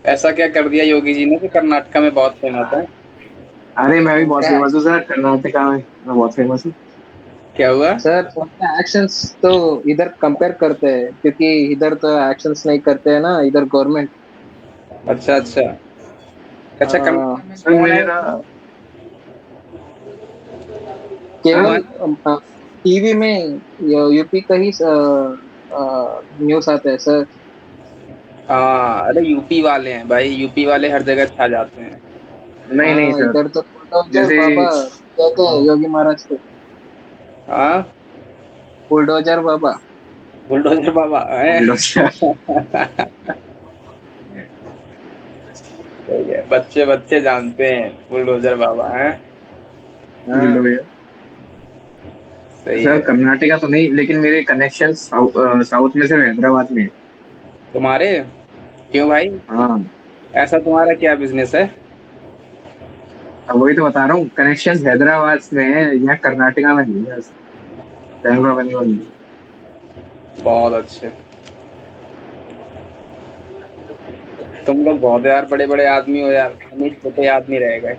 ऐसा क्या कर दिया योगी जी ने कि कर्नाटका में बहुत फेमस है? अरे मैं भी बहुत उनका फेमस हूँ सर, कर्नाटका में मैं बहुत फेमस हूँ। क्या हुआ? सर उनका एक्शंस तो इधर कंपेयर करते हैं, क्योंकि इधर तो एक्शंस नहीं करते हैं ना, इधर गवर्नमेंट। अच्छा अच्छा। अच्छा, कर्नाटका में सर कौन है मुझे ना, वैसे? हाँ केवल मान। टीवी में यूपी का ही न्यूज आता है सर। हाँ, अरे यूपी वाले हैं भाई, यूपी वाले हर जगह छा जाते हैं। नहीं नहीं हाँ, सर, इधर तो बुलडोजर जैसे बाबा कहते हैं योगी महाराज को। हाँ, बुलडोजर बाबा। बुलडोजर बाबा है। बुलडोजर। सही है, बच्चे बच्चे जानते हैं बुलडोजर बाबा है। हाँ, बुलडोजर। सही सर है। कर्नाटका तो नहीं, लेकिन मेरे कनेक्शन साउथ में से हैदराबाद में है। तुम्हारे? क्यों भाई? हाँ, ऐसा तुम्हारा क्या बिजनेस है? अब वही तो बता रहा हूँ, कनेक्शन हैदराबाद में है, यहाँ कर्नाटका में नहीं है बस। बैंगलोर बैंगलोर नहीं है। बहुत अच्छे। तुम लोग बहुत यार बड़े बड़े आदमी हो यार, हम ही छोटे आदमी रह गए।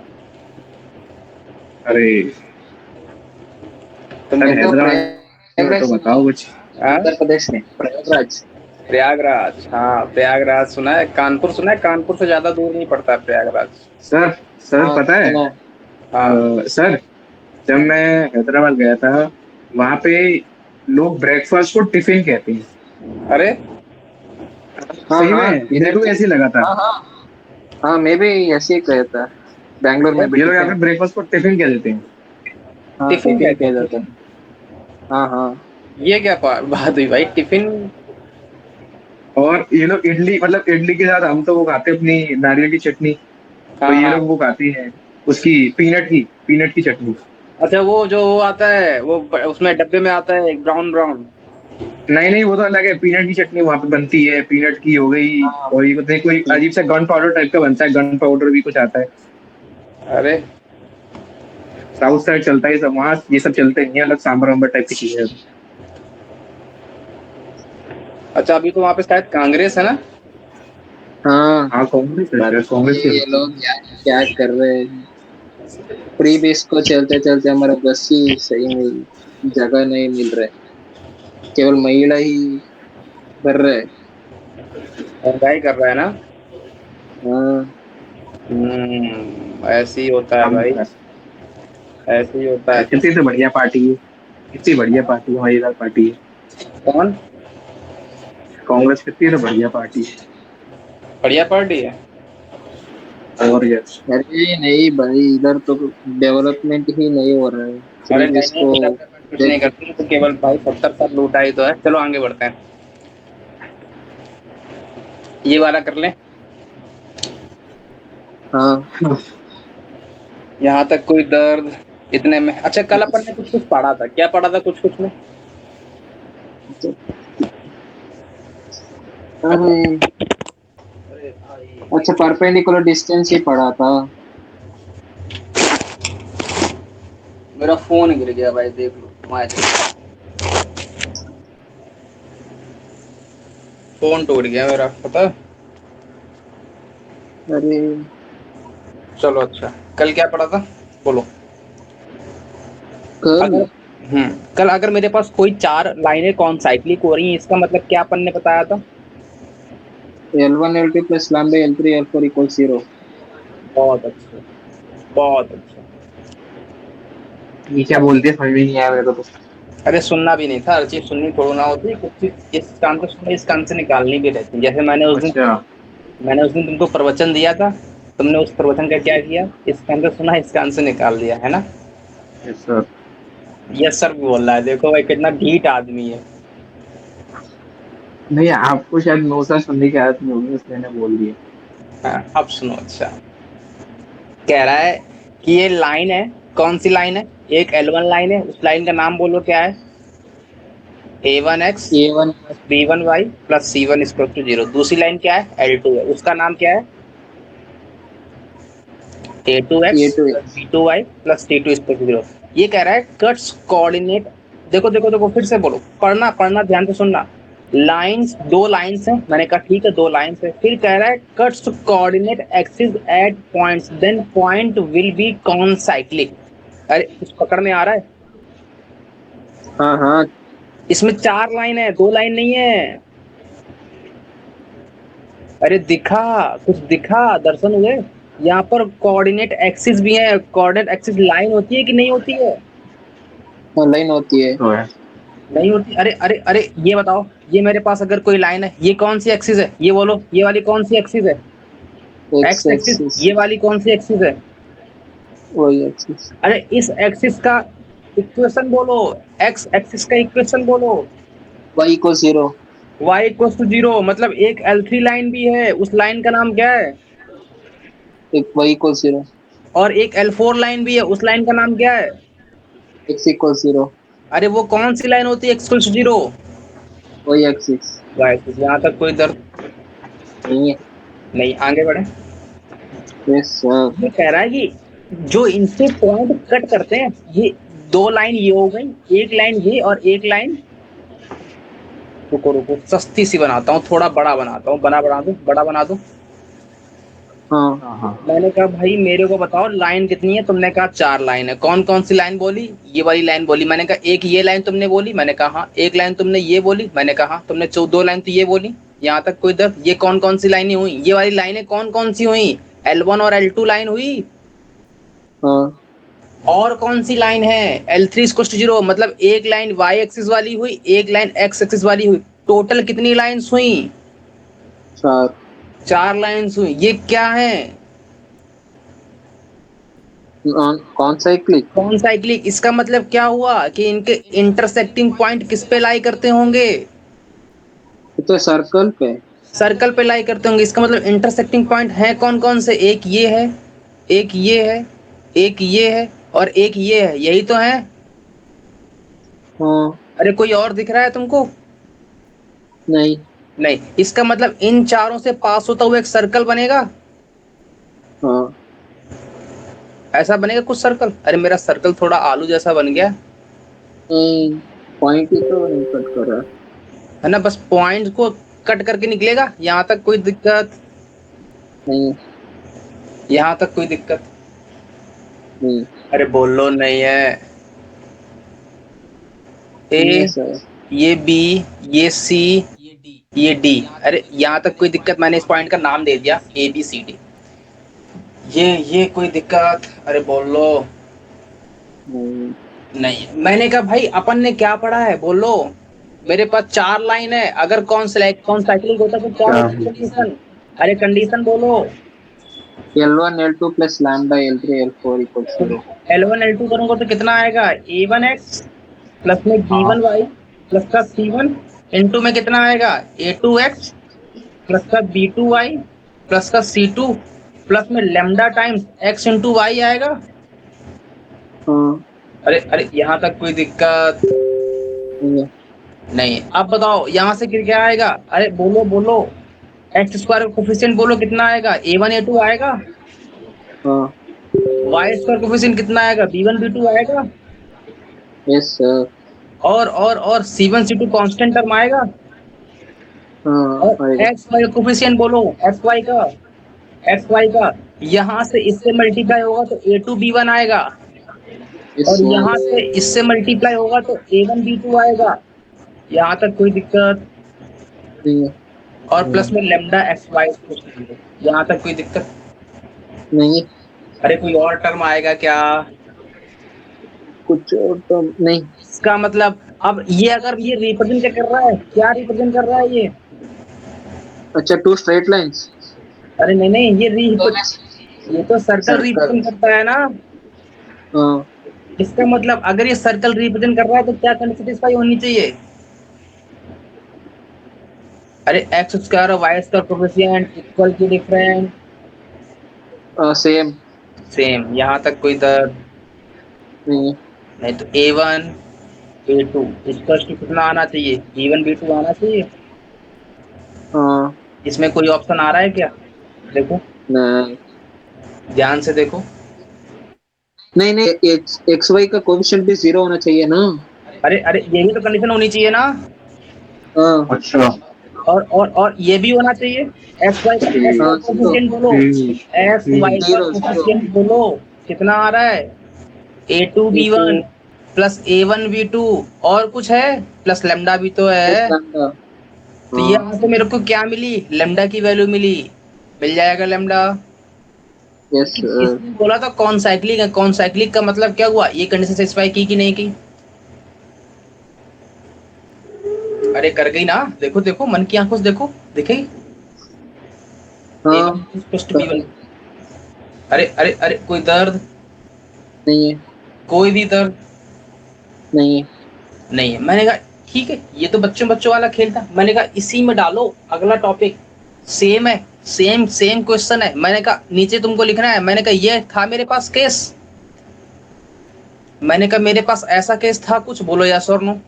अरे तुम सर मैं तो हैदराबाद में प्रयागराज तो सुना बताओ है, कुछ। हाँ? उत्तर प्रदेश में प्रयागराज। प्रयागराज, हाँ प्रयागराज सुना है, कानपुर सुना है, कानपुर से ज्यादा दूर नहीं पड़ता है प्रयागराज। सर सर हाँ पता है, सुना है। हाँ। सर जब मैं हैदराबाद गया था, वहां पे लोग ब्रेकफास्ट को टिफिन कहते हैं। अरे हाँ सही हाँ, में मेरे इधर को भी भी। ऐसे ही लगा था। हाँ हाँ। हाँ, मैं भी ऐसे ही कहा था, बैंगलोर में भी ये लोग यहाँ पे टिफिन। ब्रेकफास्ट को टिफिन कह देते हैं। हाँ, टिफिन टिफिन कहते किया हैं जाता है। टिफिन? हाँ हाँ। ये क्या बात हुई भाई, टिफिन? और ये लोग इडली, मतलब इडली के साथ हम तो वो खाते हैं अपनी नारियल की चटनी, तो हाँ ये हाँ। लोग वो खाती हैं उसकी पीनट की चटनी। अच्छा, वो जो वो आता है वो उसमें डब्बे में आता है ब्राउन ब्राउन। नहीं नहीं, वो तो अलग है, पीनट की चटनी वहां पे बनती है, पीनट की हो गई। हाँ, और ये पता नहीं कोई अजीब सा गन पाउडर टाइप का बनता है, गन पाउडर भी कुछ आता है। अरे साउथ साइड चलता है ये सब, वहाँ ये सब चलते नहीं है, अलग सांबर वाम्बर टाइप की चीजें। अच्छा, अभी तो वहां पे शायद कांग्रेस है ना? हाँ। हाँ कांग्रेस है, पता शायद कांग्रेस नहीं की ये होती लोग क्या क्या कर रहे हैं। फ्री बेस को चलते चलते हमारा बस ही सही में जगह नहीं मिल रहा है, केवल महिला ही भर रहे हैं। महंगाई कर रहा है ना? हाँ। ऐसे ही होता है भाई, है। ऐसे ही होता है। कितनी तो बढ़िया पार्टी है, कितनी बढ़िया पार्टी है, मजेदार पार्टी है। कौन? कांग्रेस कितनी तो बढ़िया पार्टी है। बढ़िया पार्टी है। और यस। अरे नहीं भाई, इधर तो डेवलपमेंट ही नहीं हो रहा है, फ्री अरे नहीं बेस नहीं, को डेवलपमेंट कुछ नहीं देख के। करती, तो केवल भाई 70 साल लूटा ही तो है। चलो आगे बढ़ते हैं, ये वाला कर लें। हाँ। यहाँ तक कोई दर्द इतने में। अच्छा, कल अपन ने कुछ कुछ पढ़ा था, क्या पढ़ा था कुछ कुछ में? अरे अरे भाई, अच्छा, परपेंडिकुलर डिस्टेंस ही पढ़ा था। मेरा फोन गिर गया भाई, देख लो तुम्हारे। फोन टूट गया मेरा, पता है? अरे चलो अच्छा, कल क्या पढ़ा था, बोलो। कल अगर कल अगर मेरे पास कोई चार लाइनें कॉन्साइक्लिक हो रही हैं, इसका मतलब क्या अपन ने बताया था? L1 L2 plus lambda L3 L4 equal 0। बहुत अच्छे, बहुत अच्छा। ये क्या बोलते हैं समझ में नहीं आया मेरे को तो। अरे सुनना भी नहीं था, हर चीज सुननी थोड़ी ना होती, कुछ चीज इस कान से सुनो, इस कान से निकालनी भी रहती है। जैसे अच्छा। मैंने उस दिन तुमको प्रवचन दिया था, तुमने उस प्रवचन का क्या किया? इस कान से सुना, इस कान से निकाल दिया, है ना? Yes sir. यस सर भी बोल रहा है, देखो भाई कितना ढीठ आदमी है। नहीं, आपको शायद नोसा सुनने की आदत नहीं होगी, इसलिए मैंने बोल दिया। हाँ, अब सुनो अच्छा। कह रहा है कि ये लाइन है, कौन सी लाइन है? एक L1 लाइन है, उस लाइन का नाम बोलो क्या है? A1x A1 plus B1y plus C1 equal to 0। दूसरी लाइन क्या है? L2 है, उसका नाम क्या है? A2x A2 plus B2y plus T2 equal to 0। ये कह रहा है कट्स कोऑर्डिनेट। देखो देखो देखो, फिर से बोलो, पढ़ना पढ़ना ध्यान से सुनना। लाइंस, दो लाइंस हैं, मैंने कहा ठीक है दो लाइंस है। फिर कह रहा है cuts coordinate axis at points then point will be concyclic. अरे कुछ पकड़ में आ रहा है? हाँ हाँ इसमें 4 लाइन है, 2 लाइन नहीं है। अरे दिखा, कुछ दिखा, दर्शन हुए? यहाँ पर कोऑर्डिनेट एक्सिस भी है। कोऑर्डिनेट एक्सिस लाइन होती है कि नहीं होती है? हाँ, लाइन होती है। तो है नहीं होती। अरे अरे अरे ये बताओ, ये मेरे पास अगर कोई लाइन है, ये कौन सी एक्सिस है? ये बोलो, ये वाली कौन सी एक्सिस है? X x axis. एक्सिस, ये वाली कौन सी एक्सिस है? वही एक्सिस। अरे इस एक्सिस का इक्वेशन बोलो, एक्स एक्सिस का इक्वेशन बोलो। वाई को 0। y इक्वल टू 0, मतलब एक L3 लाइन भी है, उस लाइन का नाम क्या है? एक वाई को 0। और एक L4 लाइन भी है, उस लाइन का नाम क्या है? X equal 0। अरे वो कौन सी लाइन होती है x इक्वल टू 0? वही एक्सिस। y axis. यहाँ तक कोई दर्द नहीं है। नहीं, आगे बढ़े। Yes sir. ये कह रहा है कि जो इनसे पॉइंट कट करते हैं, ये 2 लाइन ये हो गई, एक लाइन ये और एक लाइन, रुको रुको सस्ती सी बनाता हूँ, थोड़ा बड़ा बनाता हूँ, बना दो, बड़ा बना दो। हाँ हाँ हाँ मैंने कहा भाई मेरे को बताओ लाइन कितनी है? तुमने कहा 4 लाइन है। कौन कौन सी लाइन बोली? ये वाली लाइन बोली। मैंने कहा एक ये लाइन तुमने बोली? मैंने कहा हाँ। एक लाइन तुमने ये बोली? मैंने कहा हाँ। तुमने 2 लाइन तो ये बोली। यहाँ तक कोई दर्द? ये कौन कौन सी लाइनें हुई? ये वाली लाइनें कौन कौन सी हुई? L1 और L2 लाइन हुई। हाँ और कौन सी लाइन है? L3 इक्वल टू 0, मतलब एक लाइन y एक्सिस वाली हुई, एक लाइन x एक्सिस वाली हुई। टोटल कितनी लाइन्स हुई? 4। 4 लाइन्स हुई। ये क्या है? कौन सा क्लिक? कौन साइक्लिक? इसका मतलब क्या हुआ कि इनके इंटरसेक्टिंग पॉइंट किस पे लाई करते होंगे? तो सर्कल पे। सर्कल पे लाई करते होंगे। इसका मतलब इंटरसेक्टिंग पॉइंट है कौन कौन से? एक ये है, एक ये है, एक ये है और एक ये है, यही तो है। हाँ। अरे कोई और दिख रहा है तुमको? नहीं। नहीं। इसका मतलब इन चारों से पास होता हुआ एक सर्कल बनेगा। हाँ। ऐसा बनेगा कुछ सर्कल। अरे मेरा सर्कल थोड़ा आलू जैसा बन गया नहीं, पॉइंट ही तो नहीं कट कर रहा। है ना, बस पॉइंट को कट करके निकलेगा। यहाँ तक कोई दिक्कत? नहीं। यहाँ तक कोई दिक्कत? नहीं। अरे बोलो नहीं है। नहीं है ए, सर। ये बी, ये सी, ये डी। अरे यहाँ तक कोई दिक्कत? मैंने इस पॉइंट का नाम दे दिया ABCD। ये कोई दिक्कत? अरे बोलो नहीं। नहीं। मैंने कहा भाई अपन ने क्या पढ़ा है बोलो? मेरे पास 4 लाइन है, अगर कौन साइक्लिक होता तो क्या क्या? होती कंडीशन? अरे कंडीशन बोलो। L1 L2 plus lambda L3 L4 equal 0। L1 L2 करूंगा तो कितना आएगा? A1x प्लस में हाँ B1y प्लस का C1 इंटू में कितना आएगा? A2x प्लस का B2y प्लस का C2 प्लस में lambda times x into y आएगा। हाँ। अरे अरे यहाँ तक कोई दिक्कत? नहीं है। नहीं। अब बताओ यहाँ से फिर क्या आएगा? अरे बोलो बोलो, एक्स स्क्वायर कोफिशिएंट बोलो कितना आएगा? A1 A2 आएगा। हाँ। वाई स्क्वायर कोफिशिएंट कितना आएगा? B1 B2 आएगा। Yes sir. और C1 C2 कांस्टेंट टर्म आएगा। हाँ और आएगा। एक्स वाई कोफिशिएंट बोलो, एक्स वाई का यहाँ से इससे मल्टीप्लाई होगा तो A2 B1 आएगा। यस और सर। यहाँ से इससे मल्टीप्लाई होगा तो A1 B2 आएगा। यहाँ तक कोई दिक्कत? नहीं है। और प्लस में लेमडा एक्स वाई, यहाँ तक कोई दिक्कत? नहीं है। अरे कोई और टर्म आएगा क्या? कुछ और तो नहीं। इसका मतलब अब ये अगर ये रिप्रेजेंट क्या कर रहा है? क्या रिप्रेजेंट कर रहा है ये? अच्छा, 2 स्ट्रेट लाइंस। अरे नहीं नहीं, ये तो सर्कल सर्कल। रिप्रेजेंट करता है ना। हाँ। इसका मतलब अगर ये सर्कल रिप्रेजेंट कर रहा है तो क्या कंडीशन सेटिस्फाई होनी चाहिए? अरे एक्स स्क्वायर और वाई स्क्वायर कोफिशिएंट इक्वल की डिफरेंट सेम। सेम। यहाँ तक कोई दर्द? नहीं है। नहीं। तो A1 A2 इसका कितना आना चाहिए? B1 B2 आना चाहिए। हाँ। इसमें कोई ऑप्शन आ रहा है क्या? देखो नहीं ध्यान से देखो। नहीं नहीं, एक्स वाई का कोएफिशिएंट भी 0 होना चाहिए ना। अरे अरे यही तो कंडीशन होनी चाहिए ना। हाँ अच्छा और ये भी होना चाहिए। एक्स वाई का हाँ जीरो कोफिशिएंट बोलो। एक्स वाई का जीरो जीरो कोफिशिएंट बोलो। कितना आ रहा है? A2 A2B1 प्लस A1B2 और कुछ है प्लस लेमडा भी तो प्लस है। लैम्डा। तो हाँ यहाँ से मेरे को क्या मिली? लेमडा की वैल्यू मिली। मिल जाएगा लेमडा। यस लेकिन सर। इसमें बोला था कौन साइक्लिक है, कौन साइक्लिक का मतलब क्या हुआ? ये कंडीशन सेटिस्फाई की कि नहीं की? अरे कर गई ना, देखो देखो मन की आंखों से देखो, दिखेगी। हाँ A1 प्लस कर B1। रहे। अरे अरे अरे कोई दर्द? नहीं है कोई भी दर्द नहीं है। नहीं है। मैंने कहा ठीक है, ये तो बच्चों बच्चों वाला खेल था। मैंने कहा इसी में डालो अगला टॉपिक। सेम है, सेम सेम क्वेश्चन है। मैंने कहा नीचे तुमको लिखना है। मैंने कहा ये था मेरे पास केस। मैंने कहा मेरे पास ऐसा केस था कुछ, बोलो यस और नो।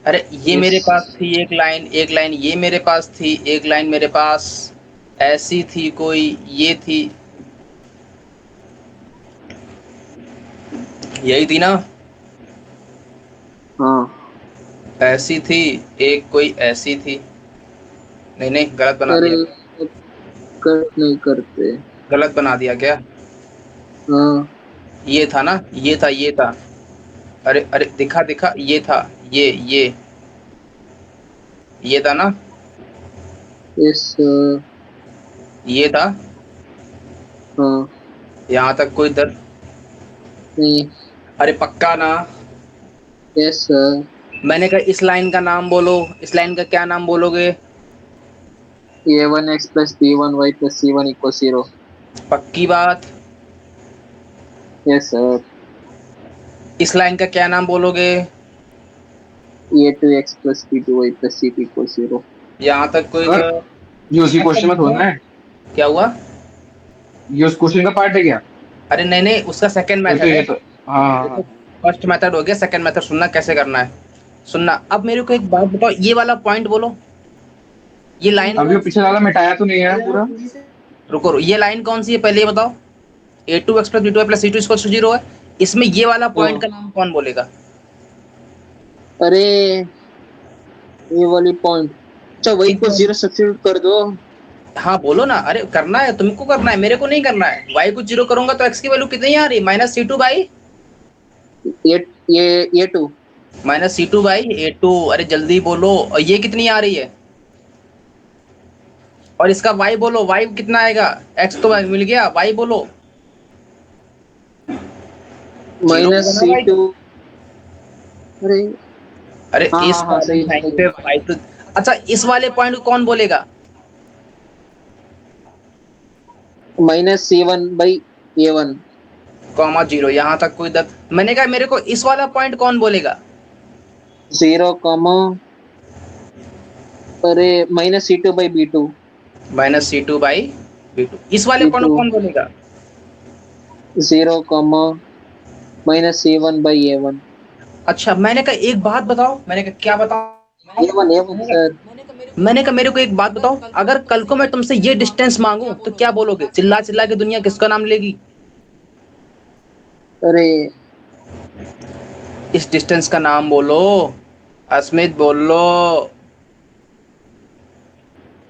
अरे ये यस मेरे पास थी एक लाइन, एक लाइन ये मेरे पास थी, एक लाइन मेरे पास ऐसी थी कोई, ये थी, यही थी ना? हाँ। ऐसी थी, एक कोई ऐसी थी। नहीं नहीं, गलत बना अरे दिया। कट नहीं करते। गलत बना दिया क्या? हाँ ये था ना, ये था, ये था। अरे अरे दिखा दिखा, ये था, ये था ना, यस सर। ये था। हाँ यहाँ तक कोई दर्द? नहीं। अरे पक्का ना? Yes sir. मैंने कहा इस लाइन का नाम बोलो। इस लाइन का क्या नाम बोलोगे? A1 x plus B1 y plus C1 equals 0। पक्की बात? Yes sir. इस लाइन का क्या नाम बोलोगे? A2 x plus B2 y plus C2 equals 0। यहाँ तक कोई सर दर्द? ये उसी अच्छा क्वेश्चन में थोड़ा बताओ, ना है। क्या हुआ? ये उस क्वेश्चन का पार्ट है क्या? अरे नहीं नहीं, उसका सेकंड फिर तो मेथड है। ये तो हाँ हाँ देखो, हाँ। फर्स्ट मेथड हो गया, सेकंड मेथड सुनना कैसे करना है। सुनना, अब मेरे को एक बात बताओ, ये वाला पॉइंट बोलो। ये लाइन, अभी वो पीछे वाला मिटाया तो नहीं है पूरा? रुको ये लाइन कौन सी है पहले ये बताओ। A2 x plus B2 plus C2 equal to 0 है। इसमें ये वाला पॉइंट हाँ। का नाम कौन बोलेगा? अरे ये वाली पॉइंट। अच्छा वही इस को point- 0 सब्स्टिट्यूट कर दो। हाँ बोलो ना। अरे करना है तुमको, करना है, मेरे को नहीं करना है। y को 0 करूंगा तो x की वैल्यू कितनी आ रही? -C2 बाई, ये ये टू -C2 बाई A2। अरे जल्दी बोलो। और ये कितनी आ रही है? और इसका y बोलो, y कितना आएगा? x तो मिल गया, y बोलो। 0 माइनस होगा ना सी भाई? टू। अरे अरे हाँ इस हाँ हाँ वाले सही टाइम सही। पे y तो, अच्छा इस वाले पॉइंट को कौन बोलेगा? -C1/A1। -0। यहाँ तक कोई दर्द? मैंने कहा मेरे को इस वाला पॉइंट कौन बोलेगा? 0 कॉमा। अरे -C2/B2। -C2/B2। इस वाले पॉइंट B2। को कौन बोलेगा? 0 कॉमा -C1/A1। अच्छा मैंने कहा एक बात बताओ। मैंने कहा क्या बताओ? A1 sir. मैंने कहा मेरे को एक बात बताओ, अगर कल को मैं तुमसे ये डिस्टेंस मांगू तो क्या बोलोगे? चिल्ला चिल्ला के दुनिया किसका नाम लेगी? अरे इस डिस्टेंस का नाम बोलो। अस्मित बोलो।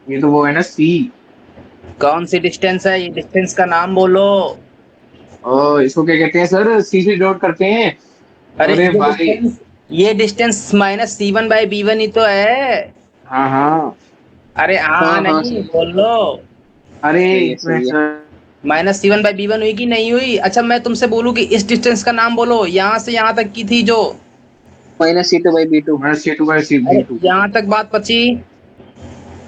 ये तो वो है ना सी। कौन सी डिस्टेंस है? ये डिस्टेंस का नाम बोलो। और इसको क्या कहते हैं सर? सी से डिनोट करते हैं। अरे अरे भाई। ये डिस्टेंस -C1/B1 ही तो है। हाँ हाँ। अरे हाँ हाँ हाँ नहीं सही बोलो। अरे सही है एक मिनट सही है। सर। -C1/B1 हुई कि नहीं हुई? अच्छा मैं तुमसे बोलूं कि इस डिस्टेंस का नाम बोलो, यहाँ से यहाँ तक की थी जो। -C2/B2। -C2/C अरे B2। यहाँ तक बात बची।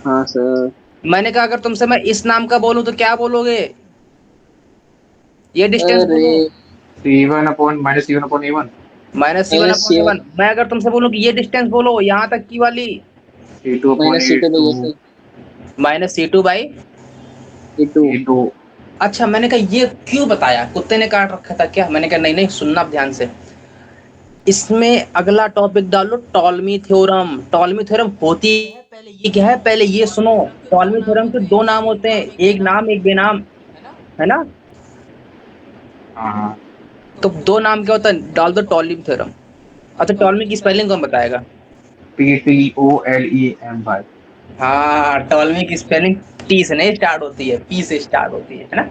हाँ सर। मैंने कहा अगर तुमसे मैं इस नाम का बोलूं तो क्या बोलोगे? ये डिस्टेंस अरे बोलो। C1/-C1/A1। -C1/A1। -C1 मैं अगर तुमसे बोलूं कि ये डिस्टेंस बोलो यहाँ तक की वाली। C2/A2। -C2/A2। -C2/। A2। A2। अच्छा मैंने कहा ये क्यों बताया? कुत्ते ने काट रखा था क्या? मैंने कहा नहीं नहीं, सुनना आप ध्यान से। इसमें अगला टॉपिक डालो, टॉलमी थ्योरम। टॉलमी थ्योरम होती है पहले, ये क्या है पहले ये सुनो। टॉलमी थ्योरम के दो नाम होते हैं, एक नाम एक बेनाम, है ना? हाँ हाँ। तो दो नाम क्या होता है? डाल दो टॉलमी थ्योरम। अच्छा टॉलमी की स्पेलिंग कौन बताएगा? PTOLEMY। हाँ, टॉलमी की स्पेलिंग टी से नहीं स्टार्ट होती है, पी से स्टार्ट होती है ना।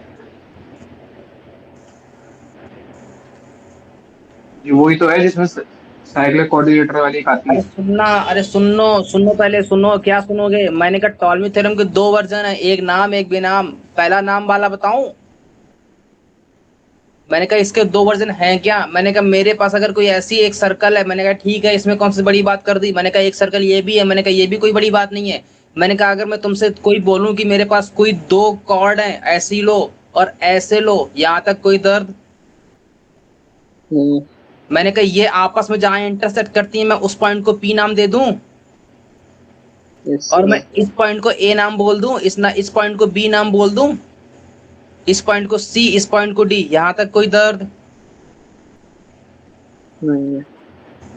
ये वही तो है जिसमें साइक्लिक कोऑर्डिनेटर वाली एक आती अरे है। सुनना, अरे सुनो सुनो, पहले सुनो, क्या सुनोगे। मैंने कहा टॉलमी थ्योरम के दो वर्जन है, एक नाम एक बेनाम। पहला नाम वाला बताऊं। मैंने कहा इसके दो वर्जन हैं क्या। मैंने कहा मेरे पास अगर कोई ऐसी एक सर्कल है, मैंने कहा ठीक है, इसमें कौन सी बड़ी बात कर दी। मैंने कहा एक सर्कल ये भी है, मैंने कहा ये भी कोई बड़ी बात नहीं है। मैंने कहा अगर मैं तुमसे कोई बोलूं कि मेरे पास कोई दो कॉर्ड हैं, ऐसी लो और ऐसे लो, यहां तक कोई दर्द। नहीं। मैंने कहा ये आपस में जहां इंटरसेक्ट करती है, मैं उस पॉइंट को पी नाम दे दूं, यस और मैं सर। इस पॉइंट को ए नाम बोल दूं, इस पॉइंट को बी नाम बोल दूं, इस पॉइंट को सी, इस पॉइंट को डी, यहां तक कोई दर्द। नहीं।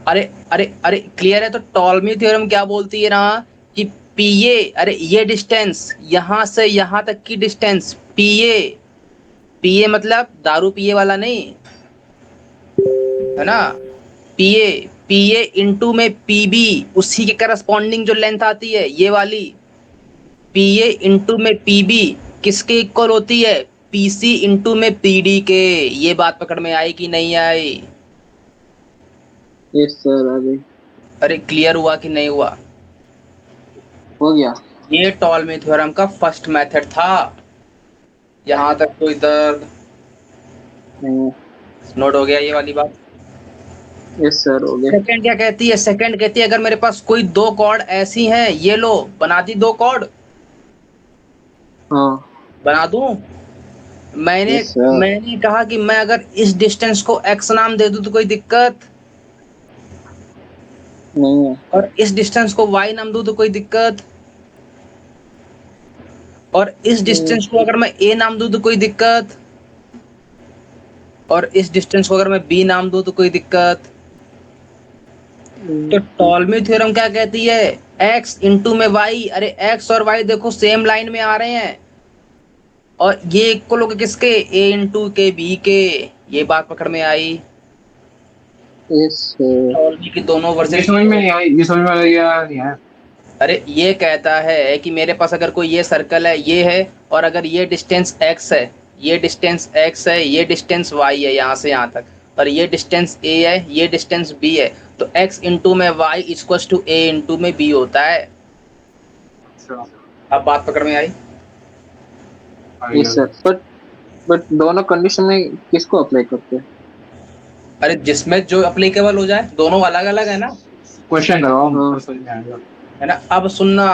अरे अरे अरे, क्लियर है। तो टॉलमी थ्योरम क्या बोलती है ना, कि पीए, अरे ये डिस्टेंस यहां से यहां तक की डिस्टेंस पीए। पीए मतलब दारू पिए वाला नहीं, है ना। पीए, पीए इंटू में पीबी, उसी के करस्पॉन्डिंग जो लेंथ आती है ये वाली, पीए इंटू में पीबी किसके इक्वल होती है, पीसी इंटू में पीडी के। ये बात पकड़ में आई कि नहीं आई। यस सर, आ गई। अरे क्लियर हुआ कि नहीं हुआ। हो गया। ये टॉलमी थ्योरम का फर्स्ट मेथड था। यहां तक कोई दर्द। नहीं। नोट हो गया ये वाली बात। यस सर, हो गया। सेकंड क्या कहती है, सेकंड कहती है अगर मेरे पास कोई दो कॉर्ड ऐसी हैं, ये लो, बना दी दो कॉर्ड, हाँ। बना दूं। मैंने यस सर। मैंने कहा कि मैं अगर इस डिस्टेंस को एक्स नाम दे दूं तो कोई दिक्कत, नहीं है। और इस डिस्टेंस को वाई नाम दूं तो कोई दिक्कत, और इस नहीं। डिस्टेंस को अगर मैं ए नाम दूं तो कोई दिक्कत, और इस डिस्टेंस को अगर मैं बी नाम दूं तो कोई दिक्कत। तो टॉलमी थ्योरम क्या कहती है, एक्स इंटू में वाई, अरे एक्स और वाई देखो सेम लाइन में आ रहे हैं, और ये इक्वल होगा किसके, ए इंटू के बी के। ये बात पकड़ में आई। Yes sir. टॉलमी की दोनों ये समझ में वर्जन। नहीं आई, ये समझ में आई या नहीं आया? अरे ये कहता है कि मेरे पास अगर कोई ये सर्कल है, ये है, और अगर ये डिस्टेंस x है, ये डिस्टेंस x है, ये डिस्टेंस y है यहाँ से यहाँ तक, और ये डिस्टेंस a है, ये डिस्टेंस b है, तो x इंटू में y equal to a into में b होता है। अच्छा, अब बात पकड़ में आई। आई यस सर, बट दोनों कंडीशन में किसको अप्लाई करते हैं? अरे जिसमें जो अप्लीकेबल हो जाए, दोनों अलग अलग है ना, क्वेश्चन करवाओ, हाँ। तो समझ में आएगा। है ना। अब सुनना,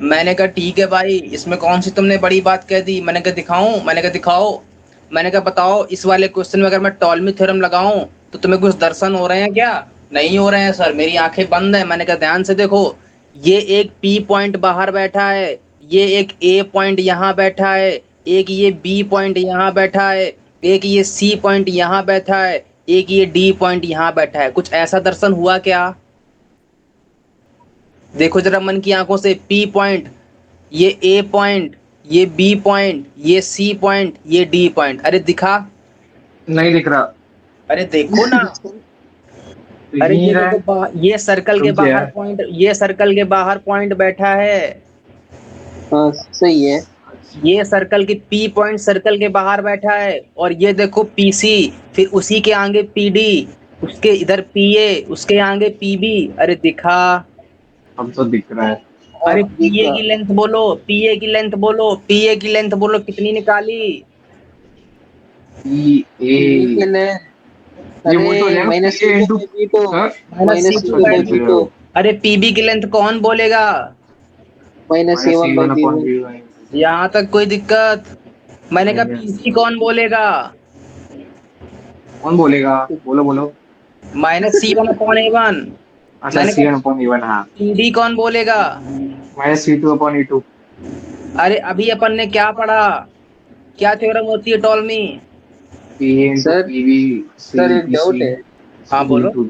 मैंने कहा ठीक है भाई, इसमें कौन सी तुमने बड़ी बात कह दी। मैंने कहा दिखाऊं, मैंने कहा दिखाओ। मैंने कहा बताओ इस वाले क्वेश्चन में अगर मैं टॉलमी थ्योरम लगाऊं तो तुम्हें कुछ दर्शन हो रहे हैं क्या। नहीं हो रहे हैं सर, मेरी आंखें बंद है। मैंने कहा ध्यान से देखो, ये एक पी पॉइंट बाहर बैठा है, ये एक ए पॉइंट यहाँ बैठा है, एक ये बी पॉइंट यहाँ बैठा है, एक ये सी पॉइंट यहाँ बैठा है, एक ये डी पॉइंट यहाँ बैठा है। कुछ ऐसा दर्शन हुआ क्या। देखो जरा मन की आंखों से, पी पॉइंट, ये ए पॉइंट, ये बी पॉइंट, ये सी पॉइंट, ये डी पॉइंट। अरे दिखा। नहीं दिख रहा। अरे देखो ना। तो अरे यही ये रहा है। देखो, ये सर्कल के रुक गया बाहर है। पॉइंट, ये सर्कल के बाहर पॉइंट बैठा है। हाँ, सही है। ये सर्कल की पी पॉइंट सर्कल के बाहर बैठा है, और ये देखो पीसी, फिर उसी के आगे पीडी, उसके इधर पीए, उसके आगे पीबी। अरे दिखा। अब तो दिख रहा है। अरे हाँ, पीए दिखा। की लेंथ बोलो, पीए की लेंथ बोलो, पीए की लेंथ बोलो, कितनी निकाली। ई ए। ठीक है ले। ये अरे वो तो हो जाएगा, minus P A C two into. By B two. Sir, minus C minus C two two by by B B two. Two. अरे पीबी की लेंथ कौन बोलेगा। Minus C minus one C by one B upon one. B one. यहाँ तक कोई दिक्कत। मैंने कहा माइनस, पीसी कौन बोलेगा। कौन बोलेगा? बोलो बोलो। Minus C one upon A one. अच्छा, मैंने सी वन कहा अपॉन ई वन, हाँ। पीडी कौन बोलेगा। Minus C two upon E two. अरे अभी अपन ने क्या पढ़ा, क्या थ्योरम होती है Ptolemy. P A into sir, P B sir C एक पी डाउट सी है। हाँ सी डी बोलो। टू।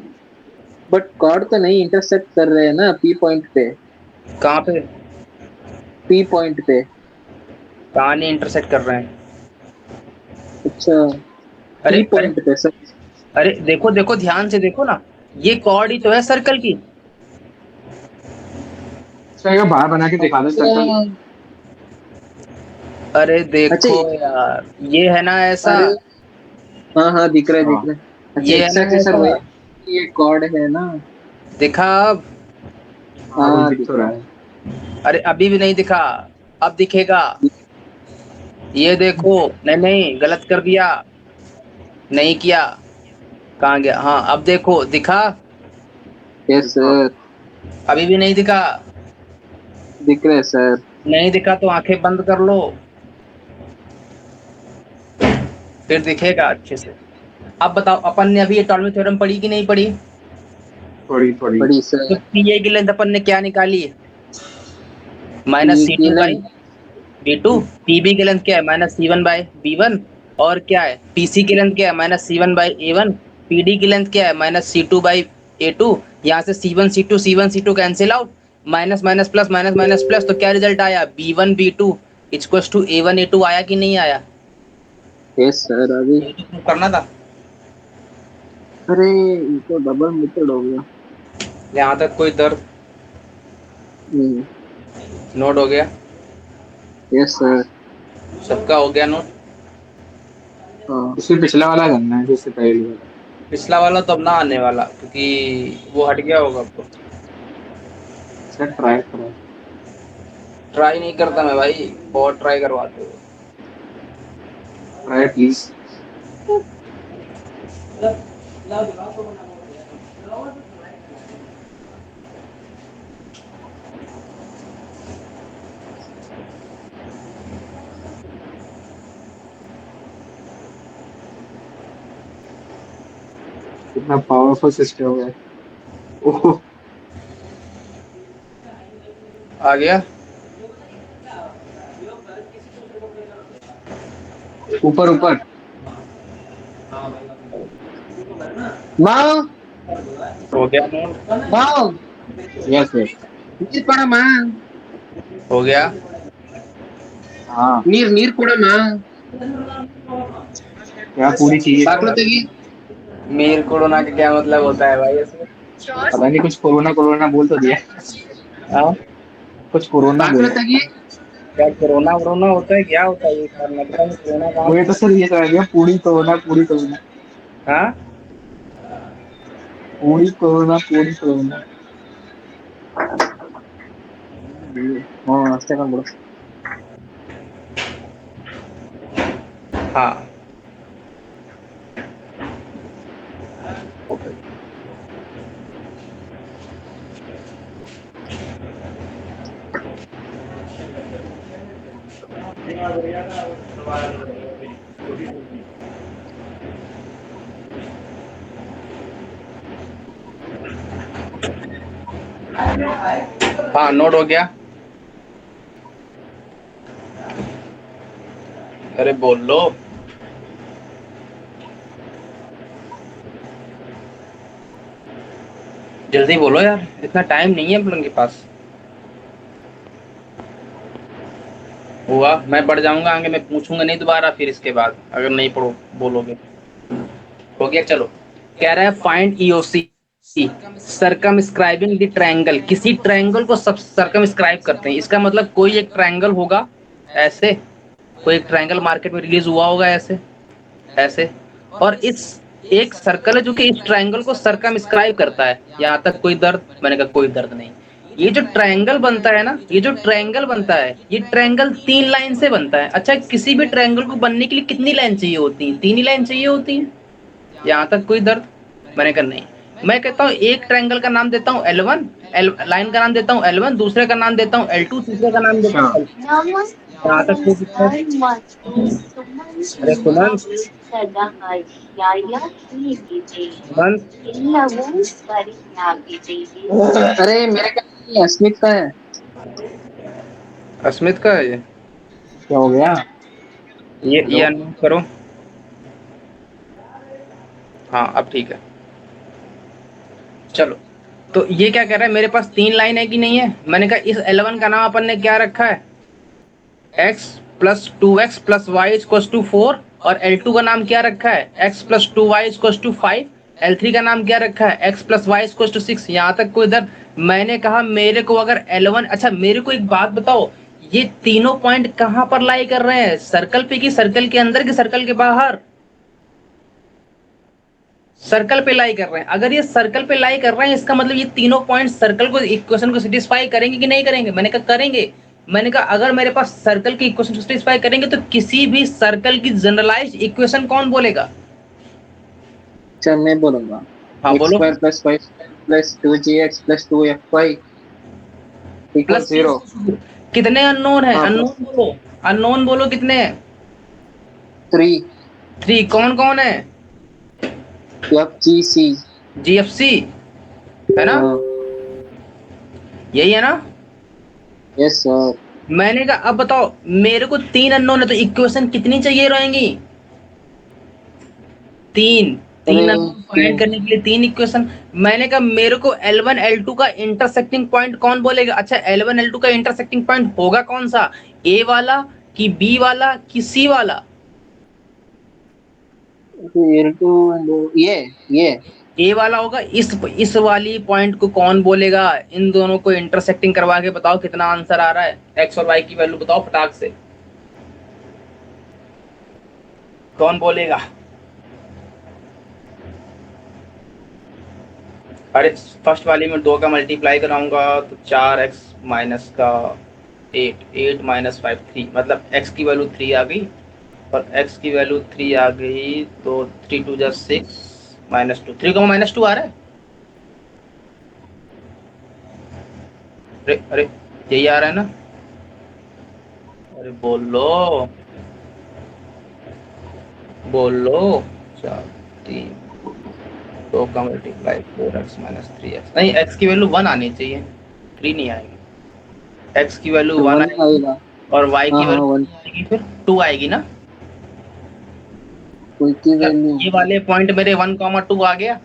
बट कॉर्ड तो नहीं इंटरसेक्ट कर रहे हैं ना पी पॉइंट पे। कहाँ पे, पी पॉइंट पे। कहाँ नहीं इंटरसेक्ट कर रहे हैं। अच्छा। अरे पी अरे पॉइंट पे सर। अरे देखो देखो ध्यान से देखो ना, ये कॉर्ड ही तो है सर्कल की। इसका एक बार बना के दिखा दो सर्कल। अरे अच्छा देखो यार, ये है ना ऐसा, अरे हाँ हाँ दिख रहा है हाँ दिख रहा है। अच्छा ये है ना एक्स सर ऐसा। वही ये कॉर्ड है ना। दिखा अब? हाँ वो हाँ दिख दिख तो रहा रहा है। है। अरे अभी भी नहीं दिखा, अब दिखेगा। ये देखो, नहीं नहीं, गलत कर दिया, नहीं किया। कहाँ गया? हाँ अब देखो, दिखा? यस दिखा। सर। अभी भी नहीं दिखा? दिख रहा है सर। नहीं दिखा तो आंखें बंद कर लो, फिर दिखेगा अच्छे से। अब बताओ, अपन ने अभी ये टॉलमी थ्योरम पढ़ी कि नहीं पढ़ी? थोड़ी थोड़ी। बड़ी तो सर। पीए की लेंथ अपन ने क्या निकाली? माइनस पी सी की two by length. B two. PB की लेंथ क्या है? Minus C one by B one. और क्या है? पीसी की लेंथ क्या है? Minus C one by A one. PD की लेंथ क्या है? Minus C two by A two. यहाँ से C one C two cancel out, minus minus plus minus minus plus, तो क्या रिजल्ट आया? B one B two equals to A one A two. आया कि नहीं आया? यस सर अभी। ये तो प्रूव करना था। अरे ये तो डबल मेथड हो गया। यहाँ तक कोई दर्द? हम्म। नोट हो गया? Yes sir. सबका हो गया नोट? हाँ। उससे पिछला वाला करना है जिससे पहले वाला। पिछला वाला तो अब ना आने वाला, क्योंकि वो हट गया होगा अब तो। सर ट्राई करो। ट्राई नहीं करता मैं भाई, बहुत ट्राई करवाते हो। Try please. कितना पावरफुल सिस्टम है। ओह। आ गया? ऊपर ऊपर। माँ हो गया नोट? माँ यस यस। नीर पड़ा माँ। हो गया? हाँ। नीर नीर पड़ा माँ। क्या पूरी चाहिए बाकलो इसका? तगी। मीर कोरोना का क्या मतलब होता है भाई ऐसे? पता नहीं, कुछ कोरोना कोरोना बोल तो दिया। हाँ? कुछ कोरोना बाकलो बोला। तगी। क्या कोरोना वोरोना होता है? क्या होता है ये? मतलब कोरोना कहाँ मुझे से? तो सर ये समझ गया, पूरी कोरोना पूरी कोरोना। हाँ? पूरी कोरोना पूरी कोरोना। हाँ अस्ते kan bro. हाँ। हाँ नोट हो गया? अरे बोल लो। जल्दी बोलो यार, इतना टाइम नहीं है हम लोगों के पास। हुआ? मैं बढ़ जाऊंगा आगे, मैं पूछूंगा नहीं दोबारा फिर इसके बाद, अगर नहीं पढ़ो बोलोगे। हो गया? चलो। कह रहा है find EOC circumscribing the triangle. किसी ट्रायंगल को सब सर्कमस्क्राइब करते हैं, इसका मतलब कोई एक ट्रायंगल होगा ऐसे, कोई एक ट्रायंगल मार्केट में रिलीज हुआ होगा ऐसे, ऐसे। और इस एक सर्कल है जो कि इस ट्रायंगल को सर्कमस्क्राइब करता है। यहाँ तक कोई दर्द? मैंने कहा कोई दर्द नहीं। ये जो ट्रायंगल बनता है ना, ये जो ट्रायंगल बनता है, ये ट्रायंगल 3 लाइन से बनता है। अच्छा, किसी भी ट्रायंगल को बनने के लिए कितनी लाइन चाहिए होती है? 3 ही लाइन चाहिए होती है। यहाँ तक कोई दर्द? मैंने कहा नहीं। मैं कहता हूँ एक ट्रायंगल का नाम देता हूँ L1, लाइन का नाम देता हूँ L1, दूसरे का नाम देता हूँ L2, तीसरे का नाम देता अच्छा। हूँ L3। यहाँ तक कोई दिक्कत? अरे सुमन, सुमन, अरे मेरे का अस्मित का है। अस्मित का है ये? क्या हो गया? ये हेलो। अनम्यूट करो। हाँ अब ठीक है। चलो, तो ये क्या कह रहा है, मेरे पास 3 लाइन है कि नहीं है? मैंने कहा इस L1 का नाम अपन ने क्या रखा है? x plus two x plus y equals to 4। और L2 का नाम क्या रखा है? x plus two y equals to 5। L3 का नाम क्या रखा है? x plus y equals to 6। यहाँ तक कोई इधर मैंने कहा मेरे को अगर L1, अच्छा मेरे को एक बात बताओ, ये तीनों पॉइंट कहाँ पर लाई कर रहे हैं, सर्कल पे कि सर्कल के अंदर कि सर्कल के बाहर? सर्कल पे लाई कर रहे हैं। अगर ये सर्कल पे लाई कर रहे हैं, इसका मतलब ये तीनों पॉइंट सर्कल को, इक्वेशन को सेटिस्फाई करेंगे कि नहीं करेंगे? मैंने कहा करेंगे। मैंने कहा अगर मेरे पास सर्कल की इक्वेशन को सेटिस्फाई करेंगे तो किसी भी सर्कल की जनरलाइज्ड इक्वेशन कौन बोलेगा? अच्छा मैं बोलूंगा, हाँ एक्स बोलो। Square plus y plus 2gx plus 2fy equal plus 0। कितने अननोन है? हाँ अननोन प्लस बोलो। अननोन बोलो कितने हैं? 3 3। कौन कौन है? fgc। जीएफसी है ना? हाँ यही है ना? Yes sir. मैंने कहा अब बताओ, मेरे को 3 अननोन है तो इक्वेशन कितनी चाहिए रहेंगी? 3। अरे 3 अननोन फाइंड 3। करने के लिए 3 इक्वेशन। मैंने कहा मेरे को L1 L2 का इंटरसेक्टिंग पॉइंट कौन बोलेगा? अच्छा L1 L2 का इंटरसेक्टिंग पॉइंट होगा कौन सा? ए वाला कि बी वाला कि सी वाला? L2 ये ए वाला होगा। इस वाली पॉइंट को कौन बोलेगा? इन दोनों को इंटरसेक्टिंग करवा के बताओ कितना आंसर आ रहा है, एक्स और वाई की वैल्यू बताओ फटाक से। कौन बोलेगा? अरे फर्स्ट वाली में 2 का मल्टीप्लाई कराऊंगा तो 4x माइनस का 8 माइनस 5 3, मतलब x की वैल्यू 3 आ गई। और x की वैल्यू 3 आ गई तो 3 2 जा 6 माइनस 2, 3 माइनस 2 आ रहा है। अरे अरे यही आ रहा है ना? अरे बोलो बोलो। 4 3 2 का मल्टीप्लाई 4x माइनस 3x, नहीं x की वैल्यू 1 आनी चाहिए, 3 नहीं आएगी। x की वैल्यू 1 1 आएगी आएगा। और y हाँ की हाँ वैल्यू 1 आएगी, फिर 2 आएगी ना? की वैल्यू। ये वाले पॉइंट मेरे 1,2 आ गया।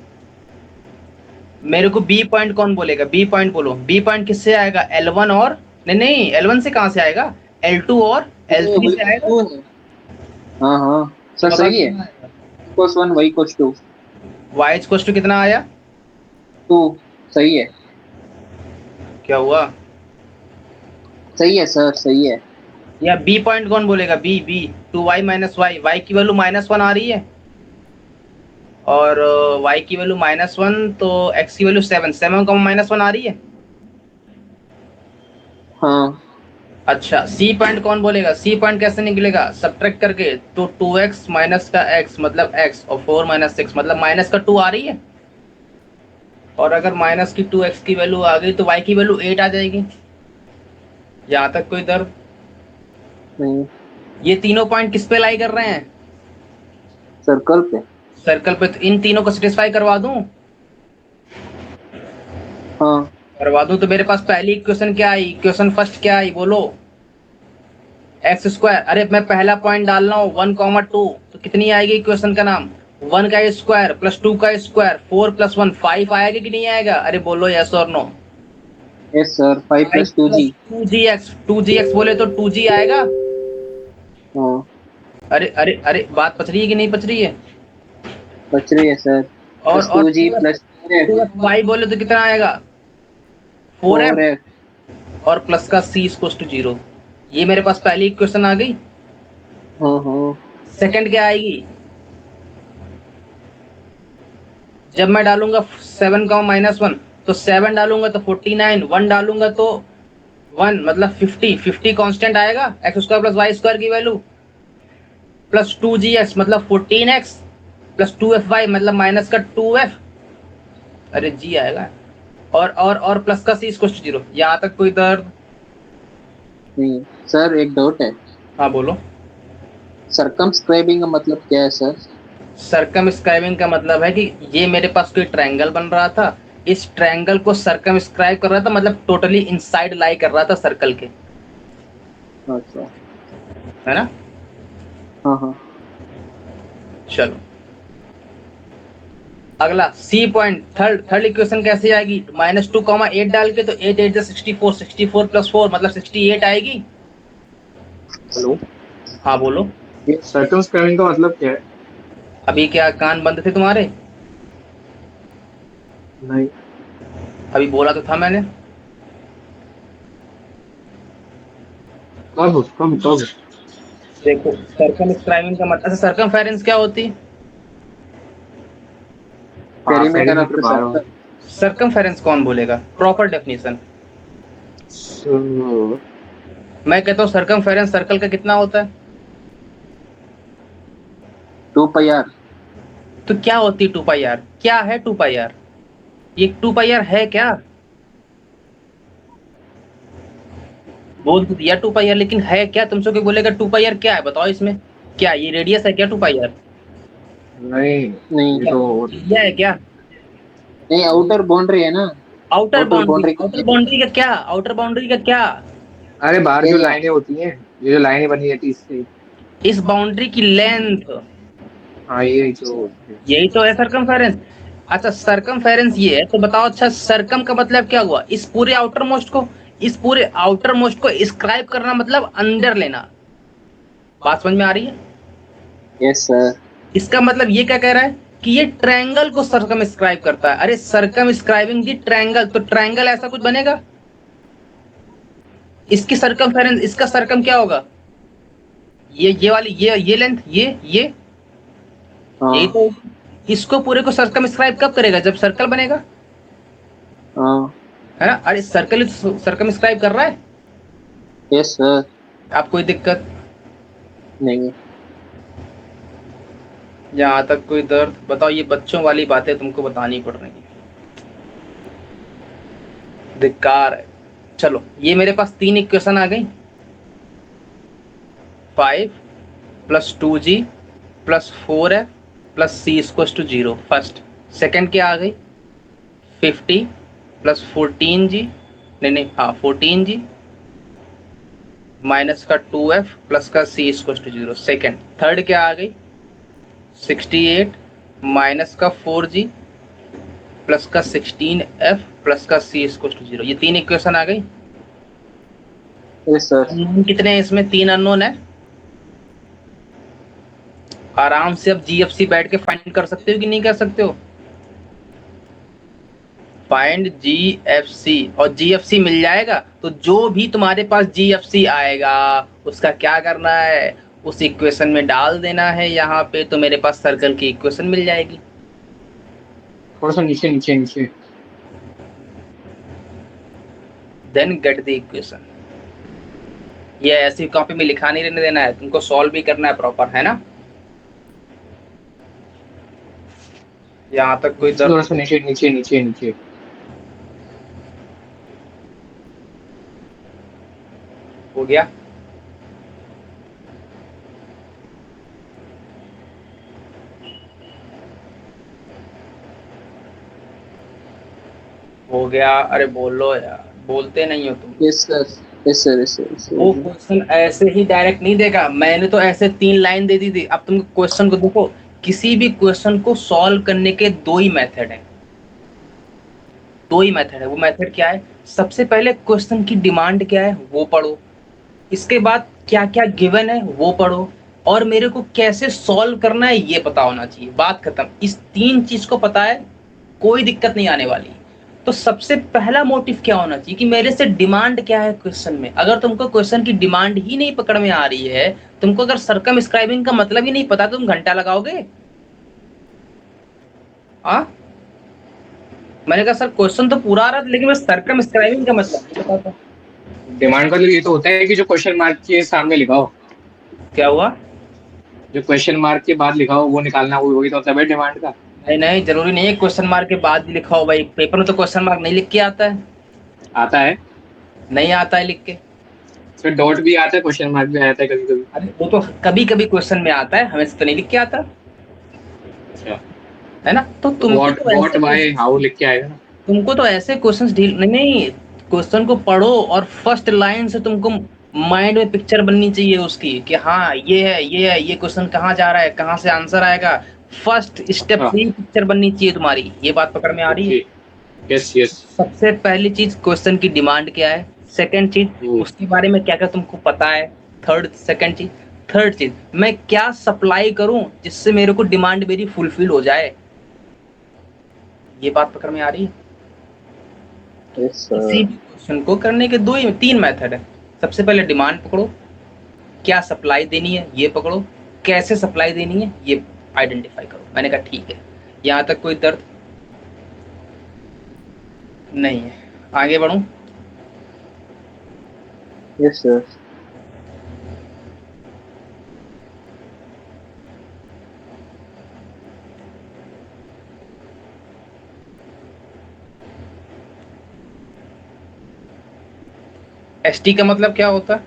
मेरे को बी पॉइंट कौन बोलेगा? बी पॉइंट बोलो। बी पॉइंट किससे आएगा? L1 और, नहीं नहीं, L1 से कहाँ से आएगा? L2 और अरे L3 वही से तो आएगा। 2 है। हाँ हाँ तो सर बताओ सही है। कितना आएगा? cos 1 y cos 2 y equal to कितना आया? 2 सही है। क्या हुआ? सही है सर सही है। या बी पॉइंट कौन बोलेगा? B B 2y minus y की वैल्यू -1 आ रही है और y की वैल्यू -1, तो x की वैल्यू 7 7 का -1 आ रही है। हाँ अच्छा सी पॉइंट कौन बोलेगा? सी पॉइंट कैसे निकलेगा? सब्ट्रैक्ट करके, तो 2x माइनस का x मतलब x और 4 माइनस 6 मतलब माइनस का 2 आ रही है। और अगर माइनस की 2x की वैल्यू आ गई तो y की वैल्यू 8 आ जाएगी। यहाँ तक कोई दर्द? नहीं ये तीनों पॉइंट किस पे लाई कर रहे हैं? सर्कल पे। सर्कल पे। तो इन तीनों को सेटिस्फाई करवा दूं? हाँ करवा दूं तो मेरे पास पहली इक्वेशन क्या आई? इक्वेशन फर्स्ट क्या आई बोलो? X square. अरे मैं पहला पॉइंट डाल रहा हूँ 1,2, तो कितनी आएगी इक्वेशन का नाम? 1 का स्क्वायर प्लस 2 का स्क्वायर 4 प्लस 1 5 आएगा कि नहीं आएगा? अरे बोलो यस और नो। Yes sir 5 5 plus 2g। Plus 2g x बोले तो 2g आएगा। हाँ अरे अरे अरे बात पच रही है कि नहीं पच रही है? बच रही है सर। प्लस और 2g plus 4f 2f y बोले तो कितना आएगा? 4f। 4f। और प्लस का c इक्वल टू 0। ये मेरे पास पहली इक्वेशन आ गई। हाँ हाँ सेकंड क्या आएगी? जब मैं डालूंगा 7 का -1, तो 7 डालूंगा तो 49, 1 डालूंगा तो 1 मतलब 50, 50 कांस्टेंट आएगा x square plus y square की वैल्यू, प्लस 2gx मतलब 14x प्लस 2fy मतलब माइनस का 2f। अरे जी आएगा। और प्लस का c इक्वल टू 0। यहाँ तक कोई दर्द? नहीं सर एक डाउट है। हाँ बोलो। सरकमस्क्राइबिंग का मतलब क्या है सर? सर्कमस्क्राइबिंग का मतलब है कि ये मेरे पास कोई ट्रायंगल बन रहा था, इस ट्रायंगल को सर्कमस्क्राइब कर रहा था, मतलब टोटली इनसाइड लाई कर रहा था सर्कल के, अच्छा। है ना? हाँ हाँ चलो अगला सी पॉइंट। थर्ड इक्वेशन कैसे आएगी? -2, 8 डाल के, तो 8 8 64, 64 प्लस 4 मतलब 68 आएगी। हेलो। हाँ बोलो। ये सर्कमस्क्राइबिंग का मतलब क्या है? अभी क्या कान बंद थे तुम्हारे? नहीं। अभी बोला तो था मैंने। कब देखो सर्कमस्क्राइबिंग का मतलब, अच्छा सर्कमफेरेंस क्या होती है? हाँ, पेरीमीटर ऑफ पेरीमीटर द बाहर सर्कल। सर्कमफेरेंस कौन बोलेगा? Proper definition. हो। मैं कहता हूँ सर्कमफेरेंस सर्कल का कितना होता है? 2 पाई आर। तो क्या होती है 2 पाई आर? क्या है 2 पाई आर? ये 2 पाई आर है क्या? बोल तो दिया 2 पाई आर, लेकिन है क्या? तुमसे कोई बोलेगा 2 पाई आर क्या है, बताओ इसमें। क्या ये रेडियस है क्या 2 पाई आर? नहीं, नहीं ये क्या तो एरिया है क्या? नहीं, आउटर बाउंड्री है ना। Outer outer boundary, boundary outer कितनी है? बाउंड्री का क्या? आउटर बाउंड्री का क्या? अरे बाहर जो एरिया। लाइनें होती हैं, ये जो लाइनें बनी रहती है इससे। इस बाउंड्री की लेंथ। हाँ, ये जो होती है। यही तो है सर्कमफेरेंस। अच्छा सर्कमफेरेंस ये है तो बताओ, अच्छा सर्कम का मतलब क्या हुआ? इस पूरे आउटर मोस्ट को, इस पूरे आउटर मोस्ट को स्क्राइब करना मतलब अंदर लेना। बात समझ में आ रही है? Yes sir. इसका मतलब ये क्या कह रहा है कि ये ट्रायंगल को सर्कम स्क्राइब करता है। अरे सर्कम स्क्राइबिंग दी ट्रायंगल, तो ट्रायंगल ऐसा कुछ बनेगा? इसकी सर्कमफेरेंस, इसका सर्कम क्या होगा? ये वाली, ये लेंथ, ये यही हाँ तो। इसको पूरे को सर्कम स्क्राइब कब करेगा? जब सर्कल बनेगा, हाँ। है ना? अरे सर्कल सर्कम स्क्राइब कर रहा है। Yes sir. आप कोई दिक्कत? नहीं। जहां तक कोई दर्द, बताओ। ये बच्चों वाली बातें तुमको बतानी पड़ रही है, धिक्कार है। चलो ये मेरे पास 3 इक्वेशन आ गई। 5 + 2g + 4f + c=0 first. Second क्या आ गई? 50 + 14g, नहीं नहीं हाँ 14g माइनस का 2f प्लस का c=0 सेकंड। थर्ड क्या आ गई? 68 माइनस का 4g प्लस का 16f प्लस का c=0। ये 3 इक्वेशन आ गई। Yes sir. अननोन कितने हैं इसमें? 3 अननोन है। आराम से अब जीएफसी बैठ के फाइंड कर सकते हो कि नहीं कर सकते हो? फाइंड जीएफसी, और जीएफसी मिल जाएगा तो जो भी तुम्हारे पास जीएफसी आएगा उसका क्या करना है? उस इक्वेशन में डाल देना है यहाँ पे, तो मेरे पास सर्कल की इक्वेशन मिल जाएगी। थोड़ा सा नीचे नीचे नीचे। Then get the equation. ये ऐसी कॉपी में लिखा नहीं रहने देना है, तुमको सॉल्व भी करना है प्रॉपर, है ना? यहाँ तक कोई नीचे, थोड़ा दर्द? सा नीचे नीचे नीचे नीचे। हो गया? हो गया? अरे बोलो यार, बोलते नहीं हो तुम। Yes sir. Yes sir. Yes sir. Yes वो सर। क्वेश्चन ऐसे ही डायरेक्ट नहीं देगा, मैंने तो ऐसे 3 लाइन दे दी थी। अब तुम क्वेश्चन को देखो, किसी भी क्वेश्चन को सॉल्व करने के 2 ही मेथड है। 2 ही मेथड है। वो मेथड क्या है? सबसे पहले क्वेश्चन की डिमांड क्या है वो पढ़ो, इसके बाद क्या क्या गिवन है वो पढ़ो, और मेरे को कैसे सॉल्व करना है ये पता होना चाहिए। बात खत्म। इस 3 चीज को पता है, कोई दिक्कत नहीं आने वाली। तो सबसे पहला मोटिव क्या होना चाहिए कि मेरे से डिमांड क्या है क्वेश्चन में। अगर तुमको क्वेश्चन की डिमांड ही नहीं पकड़ में आ रही है, तुमको अगर सर्कम स्क्राइबिंग का मतलब ही नहीं पता, तुम घंटा लगाओगे? हाँ, मैंने कहा सर क्वेश्चन तो पूरा आ रहा था लेकिन मैं सर्कम स्क्राइबिंग का मतलब नहीं बताता। डिमांड का तो ये तो होता है कि जो क्वेश्चन मार्क के सामने लिखा हो, क्या हुआ? जो क्वेश्चन मार्क के बाद लिखा हो वो निकालना, वही तो होता है डिमांड का। नहीं नहीं, जरूरी नहीं है क्वेश्चन मार्क के बाद भी लिखा हो भाई। पेपर में तो क्वेश्चन मार्क नहीं लिख के आता है। आता है। नहीं आता है लिख के। फिर डॉट भी आता है, क्वेश्चन मार्क भी आता है कभी कभी। अरे वो तो कभी कभी क्वेश्चन में आता है, हमें तो नहीं लिख के आता, अच्छा। है ना? तो तो वॉट वॉट बाय हाउ लिख के आएगा ना। तुमको तो ऐसे क्वेश्चंस डील नहीं नहीं, क्वेश्चन को पढ़ो और फर्स्ट लाइन से तुमको माइंड में पिक्चर बननी चाहिए उसकी कि हाँ ये है ये है, ये क्वेश्चन कहाँ जा रहा है, कहाँ से आंसर आएगा। फर्स्ट स्टेप अच्छा। से ही पिक्चर बननी चाहिए तुम्हारी। ये बात पकड़ में आ रही है? ओके। Yes yes. सबसे पहली चीज क्वेश्चन की डिमांड क्या है। सेकंड चीज हम्म। उसके बारे में क्या क्या तुमको पता है। थर्ड चीज मैं क्या सप्लाई करूं जिससे मेरे को डिमांड मेरी फुलफिल हो जाए। ये बात पकड़ में आ रही है? यस किसी भी क्वेश्चन को करने के दो ही तीन मेथड है। सबसे पहले डिमांड पकड़ो, क्या सप्लाई देनी है ये पकड़ो, कैसे सप्लाई देनी है ये आइडेंटिफाई करो। मैंने कहा ठीक है, यहाँ तक कोई दर्द नहीं है। आगे बढ़ूं? Yes sir. एसटी का मतलब क्या होता है?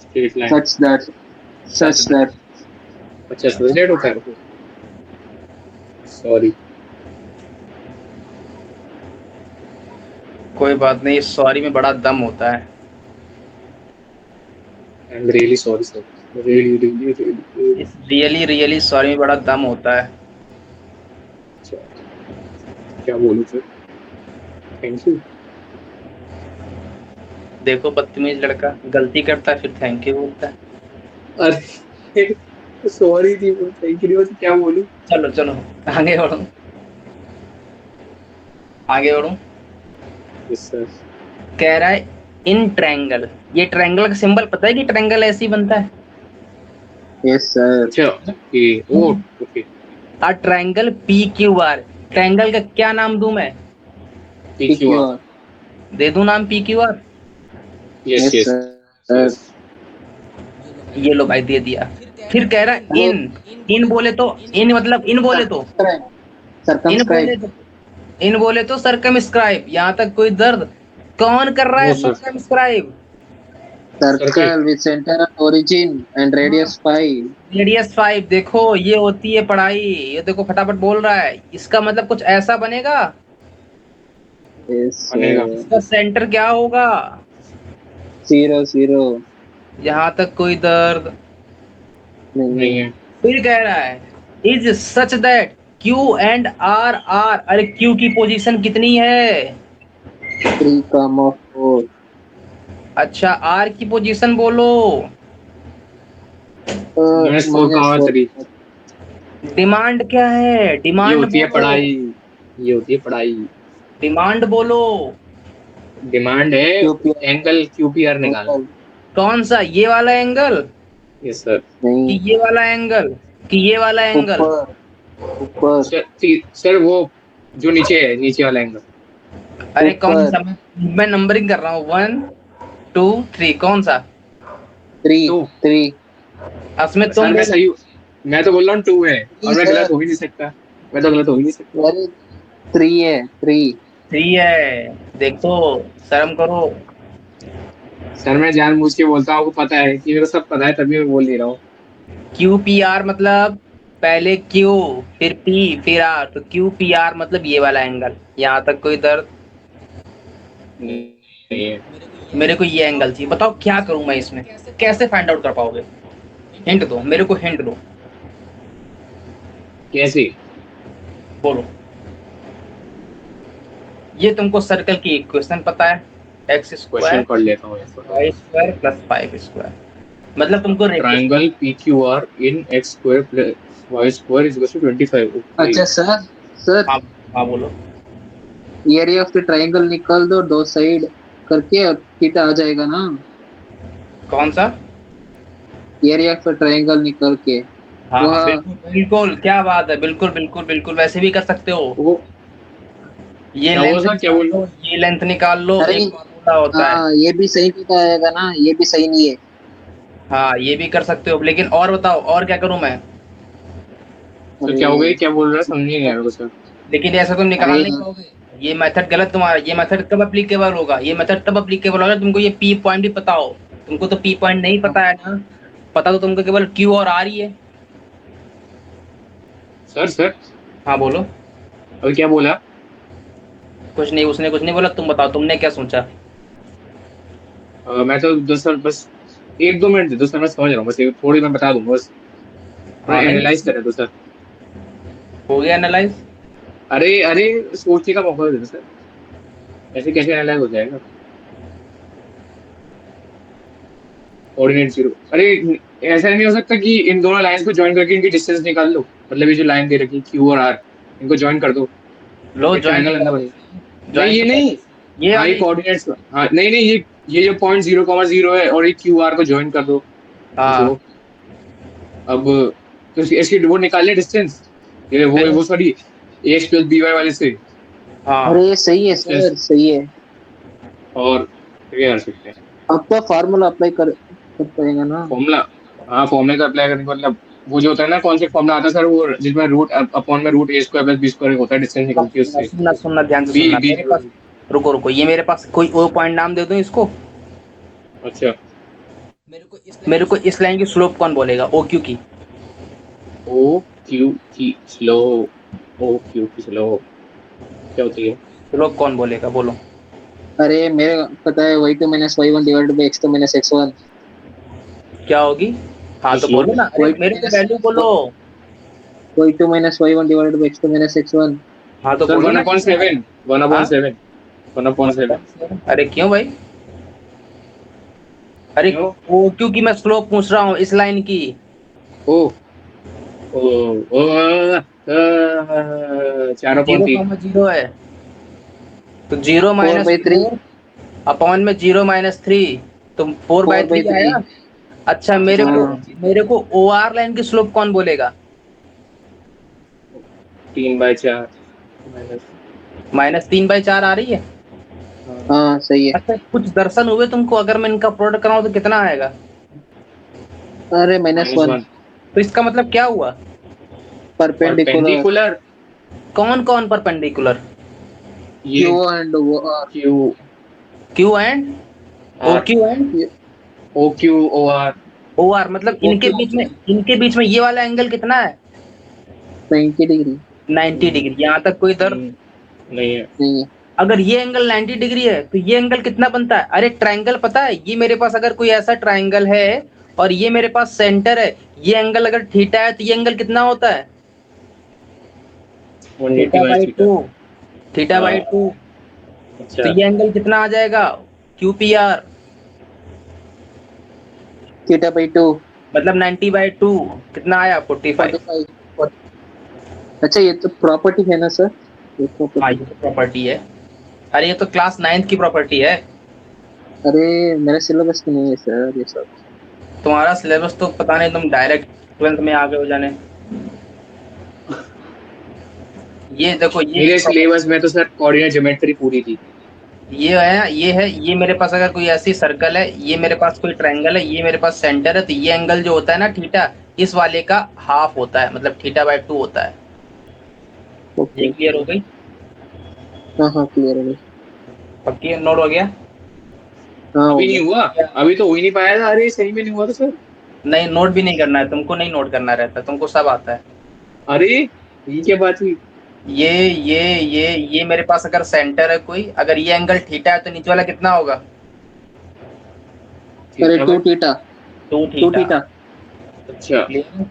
Straight line. सच दैट अच्छा स्ट्रेट होता है। सॉरी। कोई बात नहीं, सॉरी में बड़ा दम होता है। I am really sorry sir. Really really really. इस रियली रियली सॉरी में बड़ा दम होता है। क्या बोलूं सर? Thank you. देखो बदतमीज लड़का, गलती करता है फिर थैंक यू बोलता है। अरे सॉरी थी वो, थैंक यू क्या बोलूं? चलो चलो आगे बढ़ो, आगे बढ़ो। Yes sir. कह रहा है इन ट्रायंगल, ये ट्रायंगल का सिंबल पता है कि ट्रायंगल ऐसे ही बनता है। Yes sir. अच्छा ओके ओके। आ triangle P Q R, triangle का क्या नाम दूं मैं? PQR। दे दूं नाम P Q R? Yes yes sir. ये लो भाई दे दिया। फिर कह रहा है इन बोले तो इन मतलब इन बोले तो सर्कमस्क्राइब। इन बोले तो सरकमस्क्राइब। यहाँ तक कोई दर्द? कौन कर रहा है No, sir. Circumscribe? Circle with centre of origin and radius 5। Radius 5। देखो ये होती है पढ़ाई। ये देखो फटाफट बोल रहा है, इसका मतलब कुछ ऐसा बनेगा। यस बनेगा। इसका सेंटर क्या होगा? 0 0 यहाँ तक कोई दर्द नहीं है। फिर कह रहा है is such that Q and R R. अरे क्यू की पोजीशन कितनी है? 3,4। अच्छा आर की पोजीशन बोलो। -4 का 3। डिमांड क्या है? ये डिमांड होती है बोलो। पढ़ाई। ये होती है पढ़ाई। डिमांड बोलो। डिमांड है QPR। एंगल QPR निकालना। कौन सा? ये वाला एंगल यस सर। कि नहीं, ये वाला एंगल कि ये वाला एंगल? ऊपर ऊपर सर वो जो नीचे है, नीचे वाला एंगल। अरे कौन ऊपर। सा? मैं नंबरिंग कर रहा हूँ 1 2 3। कौन सा? 3 2। 3 उसमें सर तुम मैं सही हूँ। मैं तो बोल रहा हूँ 2 है और मैं गलत सर। हो ही नहीं सकता। मैं तो गलत हो ही नहीं सकता। अरे 3 है 3। 3 है। देखो शर्म करो। सर मैं जानबूझ के बोलता हूँ, आपको पता है कि मेरे को सब पता है, तभी मैं बोल नहीं रहा हूँ। क्यू पी आर मतलब पहले क्यू फिर पी फिर आर, तो क्यू पी आर मतलब ये वाला एंगल। यहाँ तक कोई दर्द? नहीं है। मेरे को ये एंगल चाहिए। बताओ क्या करूं मैं इसमें? कैसे फाइंड आउट कर पाओगे? हिंट दो मेरे को, हिंट दो। कैसे? बोलो। ये तुमको सर्कल की इक्वेशन पता है, एक्स क्वेश्चन स्क्वायर कर लेता हूँ इसको। Y square plus 5 square. मतलब तुमको triangle PQR in x square plus y square is equal to 25। Okay. अच्छा सर। सर हाँ हाँ बोलो। एरिया ऑफ द ट्रायंगल निकाल दो, दो साइड करके और थीटा आ जाएगा ना। कौन सा? एरिया ऑफ द ट्रायंगल निकाल के हाँ हाँ वह। बिल्कुल बिल्कुल, क्या बात है, बिल्कुल बिल्कुल बिल्कुल वैसे भी कर सकते हो। वो ये क्या लेंथ बोल रहा, क्या निकाल बोल लो, ये लेंथ निकाल लो, अरे एक फार्मूला होता है। हाँ, ये भी सही थीटा आएगा ना, ये भी सही नहीं है। हाँ ये भी कर सकते हो, लेकिन और बताओ और क्या करूं मैं? तो अरे क्या हो गई, क्या बोल रहा है, समझ नहीं आया मेरे को सर। लेकिन ऐसा तुम अरे निकाल नहीं पाओगे। ये मेथड गलत तुम्हारा। ये मेथड कब अप्लीकेबल होगा? ये मेथड तब अप्लीकेबल होगा तुमको ये पी पॉइंट भी पता हो। तुमको तो पी पॉइंट नहीं पता है ना। पता तो तुमको केवल क्यू और आर ही है। सर हाँ बोलो। अभी क्या बोला? कुछ नहीं, उसने कुछ नहीं बोला। तुम बताओ तुमने क्या सोचा? मैं तो दो सर बस 1-2 मिनट दे दो सर, मैं समझ रहा हूँ, बस थोड़ी मैं बता दूंगा बस। थोड़ा हाँ नहीं, एनालाइज करे दो सर। हो गया एनालाइज। अरे अरे सोचने का मौका दे दो सर। ऐसे कैसे एनालाइज हो जाएगा? कोऑर्डिनेट 0। अरे ऐसा नहीं हो सकता कि इन दोनों लाइंस को ज्वाइन करके इनकी डिस्टेंस निकाल लो? मतलब ये जो लाइन दे रखी है Q और R, इनको ज्वाइन कर दो। लो एक ट्रायंगल ज्वाइन अंदर बनेगा। नहीं ज्वाइन ये नहीं, ये हाँ ये वाली। कोऑर्डिनेट्स, हाँ नहीं नहीं, ये जो पॉइंट 0,0 है और एक क्यू आर को ज्वाइन कर दो। हाँ जो अब तो इसकी वो निकाले डिस्टेंस, ये फिर वो sorry, x plus B y वाले से हाँ अरे सही है डिस्टेंस, सर, सही है। और ये कर सकते हैं अब तो फार्मूला अप्लाई कर पाएगा ना। फॉर्मूला। हाँ फॉर्मूले का अप्लाई करने का मतलब वो जो होता है ना, कौन से फॉर्मूला आता है सर, वो जिसमें रूट अपॉन में रूट ए स्क्वायर प्लस बी स्क्वायर होता है, डिस्टेंस निकलती है सुनना उससे। सुनना सुनना ध्यान से बी सुनना बी मेरे पास। रुको रुको, ये मेरे पास कोई और पॉइंट नाम दे दूं इसको। अच्छा। मेरे को इस लाइन की स्लोप कौन बोलेगा, ओ क्यू की। ओ क्यू की स्लो, ओ क्यू की स्लो क्या होती है? स्लोप कौन बोलेगा बोलो। अरे मेरे पता है, y2 minus y1 divided by x2 minus x1। क्या होगी? हाँ तो स्लो बोलो ना, अरे y2 मेरे को माइनस वैल्यू बोलो। y2 minus y1 divided by x2 minus x1। हाँ तो सर बोलो वन ना अपॉन कितना है। सेवन, वन अपॉन हाँ सेवन, वन अपॉन सेवन। 1/7। अरे क्यों भाई? अरे क्यों? ओ क्यू की मैं स्लोप पूछ रहा हूँ इस लाइन की। ओ ओ ओ 4,3। 0,0 है तो 0 - 4 4/3। अपॉन में 0 - 3 तो 4/3 4/3। आया। अच्छा हाँ। मेरे को ओ आर लाइन की स्लोप कौन बोलेगा? 3/4 माइनस। -3/4 आ रही है। हाँ हाँ सही है। अच्छा कुछ दर्शन हुए तुमको, अगर मैं इनका प्रोडक्ट कराऊं तो कितना आएगा? अरे -1। -1। तो इसका मतलब क्या हुआ? परपेंडिकुलर। परपेंडिकुलर। कौन कौन परपेंडिकुलर? ये क्यू एंड वो R. Q Q and O R, Q and O Q O R, O R, मतलब वो क्यू क्यू इनके बीच में ये वाला एंगल कितना है? 90 डिग्री। 90 डिग्री। यहाँ तक कोई दर्द? नहीं है। नहीं है। अगर ये एंगल 90 डिग्री है तो ये एंगल कितना बनता है? अरे ट्रायंगल पता है, ये मेरे पास अगर कोई ऐसा ट्रायंगल है और ये मेरे पास सेंटर है, ये एंगल अगर थीटा है तो ये एंगल कितना होता है? 180 theta minus by theta. Two. Theta by हाँ टू तो अच्छा। ये एंगल कितना आ जाएगा? Q P R. θ/2। मतलब 90/2 कितना आया? 45। 45। अच्छा ये तो प्रॉपर्टी है ना सर, ये हाँ प्रॉपर्टी। ये तो प्रॉपर्टी है। अरे ये तो क्लास 9th की प्रॉपर्टी है। अरे मेरे सिलेबस में नहीं है सर ये सब। तुम्हारा सिलेबस तो पता नहीं, तुम डायरेक्ट 12th में आ गए हो जाने। ये देखो ये मेरे सिलेबस में तो सर कोऑर्डिनेट ज्योमेट्री पूरी थी। ये मेरे पास अगर कोई ऐसी सर्कल है, ये मेरे पास कोई ट्रायंगल है, ये मेरे पास सेंटर है, तो ये एंगल जो होता है ना थीटा, इस वाले का हाफ होता है, मतलब θ/2 होता है। ये ओके क्लियर ओके। हो गई? हाँ हाँ क्लियर है। पक्की नोट हो गया? हाँ हो अभी नहीं गया। हुआ, अभी तो हो ही नहीं पाया था, अरे सही में नहीं हुआ था सर। नहीं नोट भी नहीं करना है तुमको, नहीं नोट करना रहता, तुमको सब आता है। अरे ये क्या बात हुई? ये मेरे पास अगर सेंटर है कोई, अगर ये एंगल थीटा है तो नीचे वाला कितना होगा? अरे theta 2 by. Theta. Two 2 theta theta. अच्छा, क्लियर?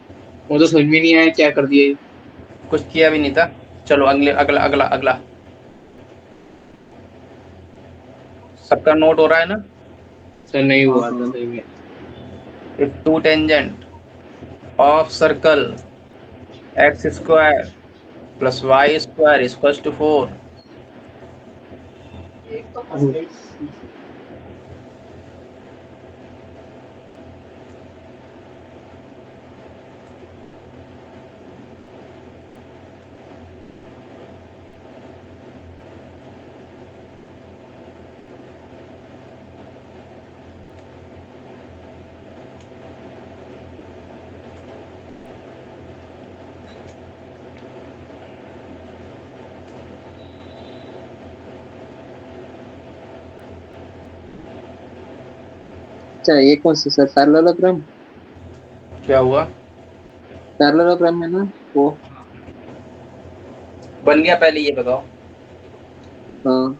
वो तो समझ में नहीं आया क्या कर दिया ये। कुछ किया भी नहीं था। चलो अगले अगला अगला अगला। सबका नोट हो रहा है ना? सर नहीं हाँ हुआ था हाँ। सही में। If two tangent of circle x² plus y² equals to 4। अच्छा ये कौन सा सर, पैरेललोग्राम। क्या हुआ? पैरेललोग्राम है ना वो। बन गया? पहले ये बताओ हाँ।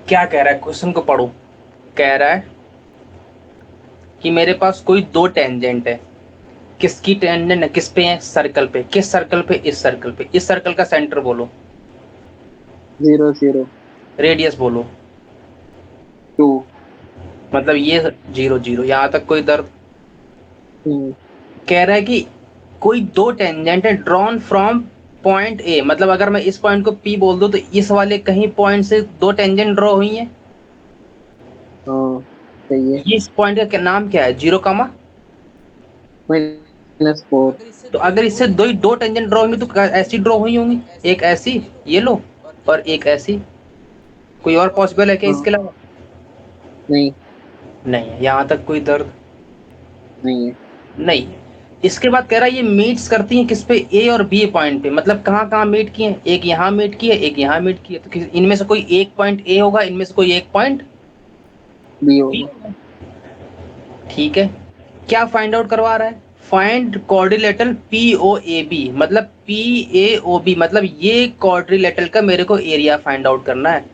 क्या कह रहा है, क्वेश्चन को पढ़ो। कह रहा है कि मेरे पास कोई दो टेंजेंट है। किसकी टेंजेंट है, किस पे है? सर्कल पे। किस सर्कल पे? इस सर्कल पे। इस सर्कल का सेंटर बोलो। 0 0 रेडियस बोलो। 2। मतलब ये 0 0, यहां तक कोई दर्द? हम्म। कह रहा है कि कोई दो टेंजेंट है ड्रॉन फ्रॉम पॉइंट ए, मतलब अगर मैं इस पॉइंट को पी बोल दूं तो इस वाले कहीं पॉइंट से दो टेंजेंट ड्रॉ हुई हैं। हाँ सही है। इस पॉइंट का नाम क्या है? 0, -4। तो अगर इससे दो टेंजेंट ड्रॉ होंगी तो ऐसी ड्रॉ हुई होंगी, एक ऐसी ये लो और एक ऐसी। कोई और पॉसिबल है क्या हाँ इसके अलावा? नहीं, नहीं है। यहाँ तक कोई दर्द नहीं है। नहीं है। इसके बाद कह रहा है ये मीट्स करती हैं किस पे? ए और बी पॉइंट पे। मतलब कहाँ कहाँ मीट किए? एक यहाँ मीट किए, एक यहाँ मीट किए, तो इनमें से कोई एक पॉइंट ए होगा, इनमें से कोई एक पॉइंट बी बी होगा। होगा। ठीक है। क्या फाइंड आउट करवा रहा है? Find quadrilateral P O A B, मतलब पी ए ओ बी, मतलब ये क्वाड्रिलेटरल का मेरे को एरिया फाइंड आउट करना है।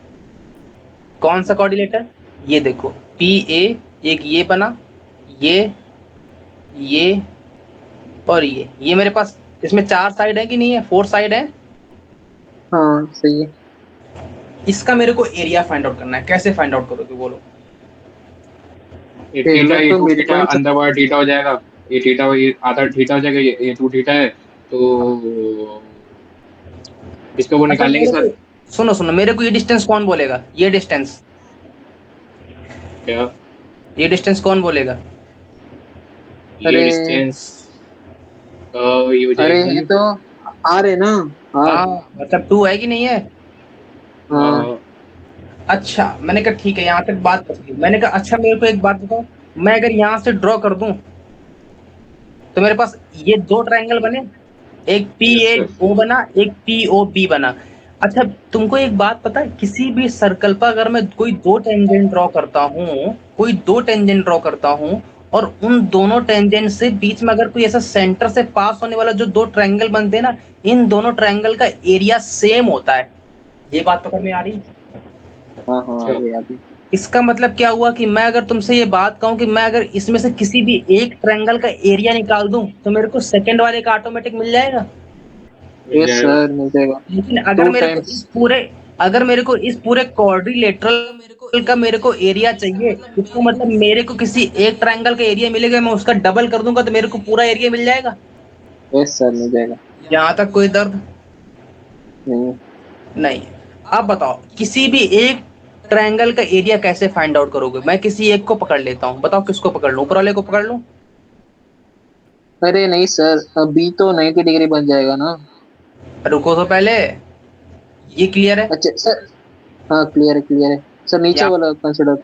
कौन सा क्वाड्रिलेटर? ये देखो, पी ए, एक ये बना, ये और ये मेरे पास, इसमें 4 साइड है कि नहीं है? 4 साइड है। हाँ सही है। इसका मेरे को एरिया फाइंड आउट करना है। कैसे फाइंड आउट करोगे बोलो? ये थीटा, एरिया ये तो टू मिड थीटा पॉइंट। अंदर बार थीटा हो जाएगा। ये थीटा, ये आधा थीटा हो जाएगा, ये टू थीटा है। तो इसको वो अच्छा निकाल लेंगे मेरे सर। को सुनो सुनो, मेरे को ये डिस्टेंस कौन बोलेगा? ये डिस्टेंस, क्या? ये डिस्टेंस कौन बोलेगा? ये अरे डिस्टेंस ये हो अरे जाएगी। ये तो आर है ना। आर। हाँ, मतलब 2 है कि नहीं है? हाँ अच्छा, मैंने कहा ठीक है, यहाँ तक बात पकी। मैंने कहा अच्छा मेरे को एक बात बताओ, मैं अगर यहाँ से ड्रॉ कर दूं तो मेरे पास ये दो ट्रायंगल बने, एक पी यस ए सर। ओ बना, एक पी ओ बी बना। अच्छा, तुमको एक बात पता है, किसी भी सर्कल पर अगर मैं कोई दो टेंजेंट ड्रॉ करता हूँ, कोई दो टेंजेंट ड्रॉ करता हूँ, और उन दोनों टेंजेंट से बीच में अगर कोई ऐसा सेंटर से पास होने वाला जो दो ट्रायंगल बनते हैं ना, इन दोनों ट्रायंगल का एरिया सेम होता है। ये बात पकड़ में आ रही? हाँ हाँ आ अच्छा, गई आ गई। इसका मतलब क्या हुआ कि मैं अगर तुमसे ये बात कहूं कि मैं अगर इसमें से किसी भी एक ट्रायंगल का एरिया निकाल दूं तो मेरे को सेकंड वाले का ऑटोमेटिक मिल जाएगा। मिल यस जाएगा। सर मिल जाएगा। लेकिन टू टाइम्स। अगर मेरे को इस पूरे क्वाड्रिलेटरल का मेरे को एरिया चाहिए, इसका मतलब मेरे को किसी एक ट्रायंगल का एरिया मिलेगा, मैं उसका डबल कर दूंगा तो मेरे को पूरा एरिया मिल जाएगा। यस सर मिल जाएगा। यहाँ तक कोई दर्द नहीं। नहीं? अब बताओ, किसी भी एक ट्रायंगल का एरिया कैसे फाइंड आउट करोगे? मैं किसी एक को पकड़ लेता हूँ, बताओ किसको पकड़ लूं? ऊपर वाले को पकड़ लूं? अरे नहीं सर, बी तो 90 डिग्री बन जाएगा ना। रुको तो पहले, ये क्लियर है? अच्छा सर। हाँ क्लियर है क्लियर है। सर नीचे या वाला कंसिडर।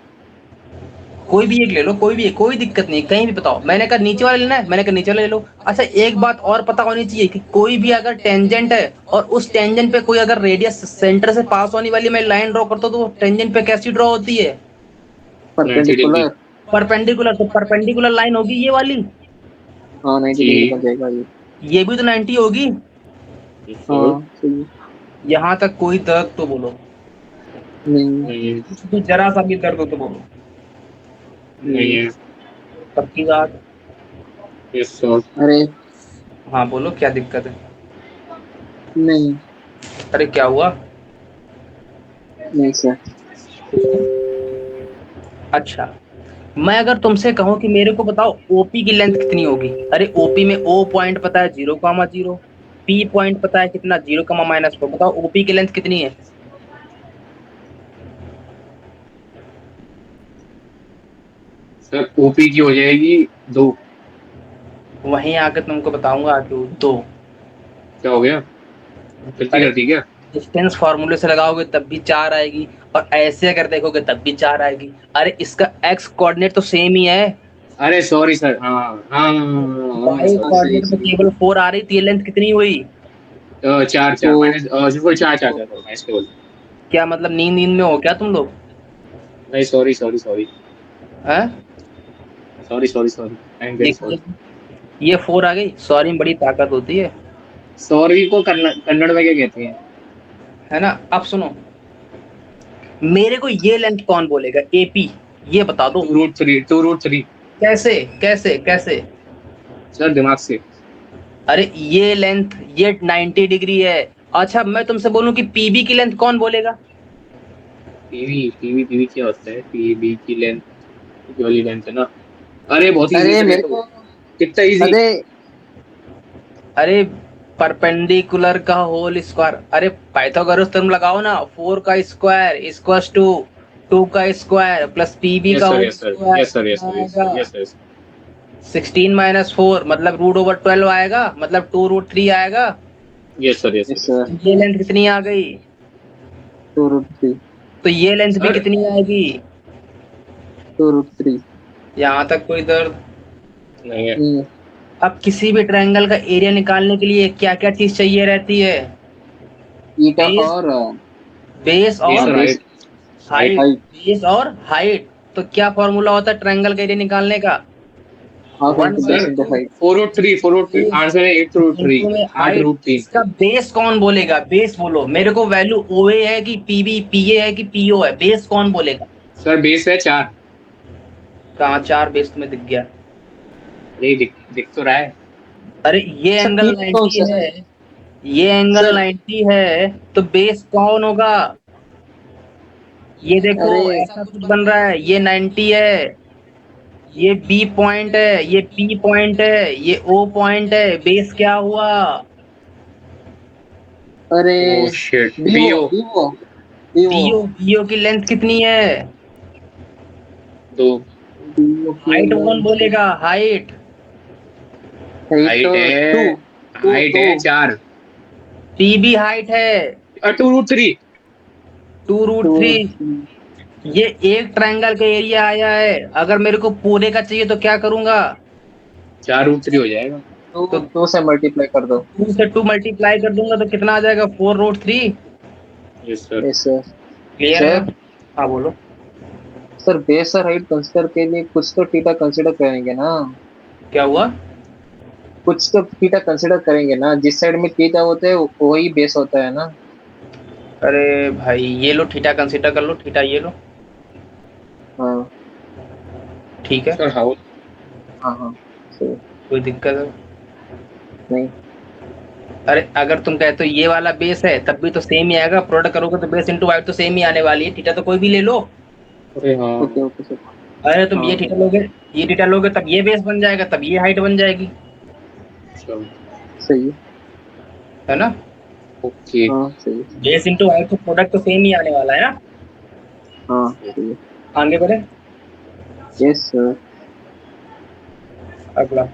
कोई भी एक ले लो, कोई भी एक, कोई दिक्कत नहीं, कहीं भी बताओ। मैंने कहा नीचे वाला लेना है, मैंने कहा नीचे वाला ले लो। अच्छा, एक बात और पता होनी चाहिए कि कोई भी अगर टेंजेंट है और उस टेंजेंट पे कोई अगर रेडियस सेंटर से पास होने वाली मैं लाइन ड्रॉ करता हूँ तो वो टेंजेंट पे कैसी ड्रॉ होती है? 90 डिग्री। परपेंडिकुलर। परपेंडिकुलर। तो परपेंडिकुलर लाइन होगी ये वाली, हाँ 90 डिग्री जी। बन जाएगा ये। ये भी तो 90 होगी। Yes sir. हाँ सही है। यहाँ तक कोई दर्द तो बोलो, नहीं। नहीं, कुछ भी जरा सा भी दर्द हो तो बोलो। नहीं है। पक्की बात? Yes sir. अरे हाँ बोलो, क्या दिक्कत है? नहीं। अरे क्या हुआ? नहीं सर। अच्छा, मैं अगर तुमसे कहूं कि मेरे को बताओ ओपी की लेंथ कितनी होगी? अरे ओपी में ओ पॉइंट पता है 0,0, पी पॉइंट पता है कितना 0,-4, बताओ ओपी की लेंथ कितनी है? सर ओपी की हो जाएगी 2। वहीं आके तुमको बताऊंगा कि 2। क्या हो गया? गलती अरे कर दी क्या? डिस्टेंस फार्मूले से लगाओगे तब भी 4 आएगी, और ऐसे अगर देखोगे तब भी 4 आएगी। अरे इसका एक्स कोऑर्डिनेट तो सेम ही है, अरे सॉरी सर, हाँ हाँ हाँ वाई सॉरी सही कोऑर्डिनेट में सही। केवल 4 आ रही थी, ये लेंथ कितनी हुई? सर। चार चार तो माइनस, सिर्फ चार चार चार माइनस केवल। क्या मतलब नींद नींद में हो क्या तुम लोग? नहीं सॉरी सॉरी सॉरी। हैं? Sorry sorry sorry, I am very देखो, सॉरी। ये 4 आ गई, सॉरी में बड़ी ताकत होती सॉरी को कन्नड़ में क्या कहते हैं? है ना? अब सुनो, मेरे को ये लेंथ कौन बोलेगा एपी, ये बता दो। 2√3, 2√3। कैसे कैसे कैसे? सर दिमाग से। अरे ये लेंथ, ये 90 डिग्री है। अच्छा, मैं तुमसे बोलूं कि पीबी की लेंथ कौन बोलेगा? पीवी पीवी पीवी क्या होता है? पीवी की लेंथ वाली लेंथ है ना। अरे बहुत इजी अरे सर, ये मेरे तो को। कितना इजी। अरे अरे परपेंडिकुलर का होल स्क्वायर, अरे पाइथागोरस थ्योरम लगाओ ना, 4 का स्क्वायर इक्वल्स टू 2 का स्क्वायर प्लस पीबी यस का sir, whole yes sir, square yes sir, yes कितना सर, यस आएगा? Sir, yes sir. 16 माइनस 4 मतलब √12 आएगा, मतलब 2√3 आएगा। Yes sir, yes yes sir. Sir, ये लेंथ कितनी आ गई? 2√3, तो ये लेंथ भी सर कितनी आएगी? 2√3 यहाँ तक कोई दर्द? नहीं है। नहीं है। अब किसी भी ट्रायंगल का एरिया निकालने के लिए क्या क्या चीज चाहिए रहती है? ईटा बेस, और बेस ये और sir base height, height. Height. Height. Base और हाइट। तो क्या फॉर्मूला होता है ट्रायंगल का एरिया निकालने का? Half one into by base sir into two height. 4√3, 4√3 answer है, 8√3, इंटू में 8 हाइट। रूट 3। इसका बेस कौन बोलेगा? बेस बोलो मेरे को, वैल्यू ओए है कि पीबी पीए है कि पीओ है, बेस कौन बोलेगा? सर बेस है 4। कहाँ 4 बेस तुम्हें दिख गया? अरे दिख तो रहा है। अरे ये सर एंगल पी कौन 90 सा? है, ये एंगल सर 90 है, तो बेस कौन होगा? ये देखो अरे ऐसा कुछ बन रहा है, ये 90 है, ये बी पॉइंट है, ये पी पॉइंट है, ये ओ पॉइंट है, बेस क्या हुआ? अरे oh shit, BO BO. BO BO PO, PO की लेंथ कितनी है? 2। बीवो की हाइट कौन लेंथ बोलेगा? हाइट। हाइट हाइट टू है, टू हाइट टू है 4। पी भी हाइट है, 2√3। 2√3। टू। ये एक ट्रायंगल का एरिया आया है, अगर मेरे को पूरे का चाहिए तो क्या करूंगा? 4√3 हो जाएगा। तो टू से मल्टीप्लाई कर दो। 2 से 2 मल्टीप्लाई कर दूंगा तो कितना आ जाएगा? 4√3। Yes sir. Yes sir. Clear है ना? सर हाँ बोलो। सर बेस और हाइट कंसीडर के लिए कुछ तो थीटा कंसीडर करेंगे ना? क्या हुआ? कुछ तो थीटा कंसीडर करेंगे ना, जिस साइड में थीटा होता है वही बेस होता है ना? अरे भाई ये लो थीटा कंसीडर कर लो, थीटा ये लो। हाँ ठीक है, सर हाउ? हाँ हाँ। सही। कोई दिक्कत है? नहीं। अरे अगर तुम कहते हो ये वाला बेस है तब भी तो सेम ही आएगा, प्रोडक्ट करोगे तो बेस इंटू हाइट तो सेम ही आने वाली है, थीटा तो कोई भी ले लो। अरे हाँ। Okay okay sir. अरे तुम ये हाँ थीटा लोगे, ये थीटा लोगे तब ये बेस बन जाएगा, तब ये हाइट बन जाएगी, चलो। सही है। है ना? ओके। हाँ सही है। बेस इंटू हाइट तो प्रोडक्ट तो सेम ही आने वाला है ना। हाँ सही है। आगे बढ़े, यस सर। अगला।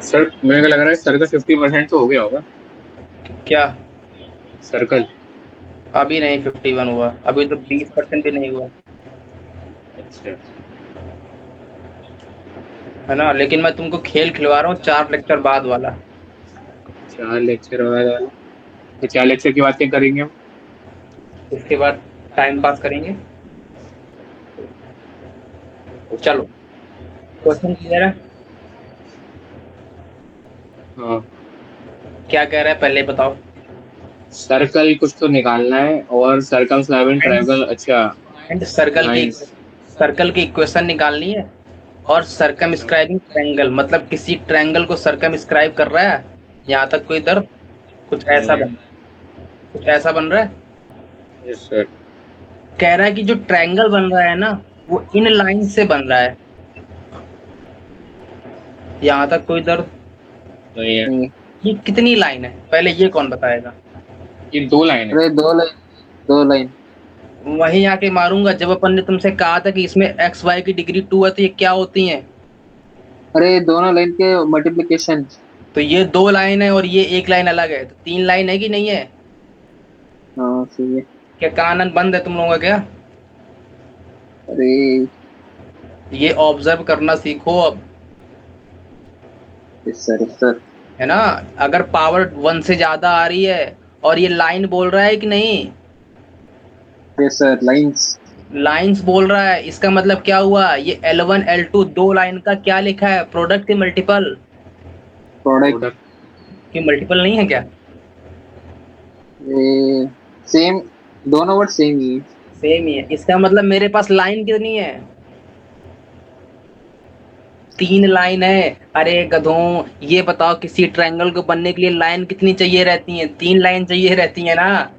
सर मेरे को लग रहा है सर का 50% तो हो गया होगा। क्या? सर्कल। अभी नहीं 51 हुआ, अभी तो 20% भी नहीं हुआ, अच्छा। है ना? लेकिन मैं तुमको खेल खिलवा रहा हूँ 4 लेक्चर बाद वाला। 4 लेक्चर वाला? तो 4 लेक्चर की बात क्या करेंगे हम? उसके बाद टाइम पास करेंगे। चलो, क्वेश्चन क्लियर है? हाँ। क्या कह रहा है पहले बताओ। सर्कल कुछ तो निकालना है और सर्कमस्क्राइबिंग एंड ट्रायंगल। अच्छा। एंड सर्कल की, लाइंस। सर्कल की इक्वेशन निकालनी है, और सर्कमस्क्राइबिंग ट्रायंगल मतलब किसी ट्रायंगल को सर्कमस्क्राइब कर रहा है। यहाँ तक कोई दर्द? कुछ नहीं ऐसा है। बन, कुछ ऐसा बन रहा है। Yes sir. कह रहा है कि जो ट्रायंगल बन रहा है ना, वो इन लाइन से बन रहा है। यहाँ तक कोई दर्द? नहीं है। नहीं। ये कितनी लाइन है पहले ये कौन बताएगा? ये 2 लाइन है। अरे दो लाइन, दो लाइन। वहीं आके मारूंगा, जब अपन ने तुमसे कहा था कि इसमें एक्स वाई की डिग्री 2 है तो ये क्या होती है? अरे दोनों लाइन के मल्टीप्लिकेशन। तो ये 2 लाइन है और ये एक लाइन अलग है, तो 3 लाइन है कि नहीं है? हाँ सही है। क्या कानन बंद है तुम लोगों का क्या? अरे ये ऑब्जर्व करना सीखो अब, यस सर यस सर। है ना? अगर पावर 1 से ज्यादा आ रही है और ये लाइन बोल रहा है कि नहीं, यस सर लाइंस। लाइंस बोल रहा है, इसका मतलब क्या हुआ? ये L1 L2 2 लाइन का क्या लिखा है? प्रोडक्ट की मल्टीपल, प्रोडक्ट। प्रोडक्ट। की मल्टीपल नहीं है क्या? सेम, दोनों वर्ड सेम ही है। सेम ही है, इसका मतलब मेरे पास लाइन कितनी है? 3 लाइन है। अरे गधों, ये बताओ किसी ट्रायंगल को बनने के लिए लाइन कितनी चाहिए रहती है? 3 लाइन चाहिए रहती है ना।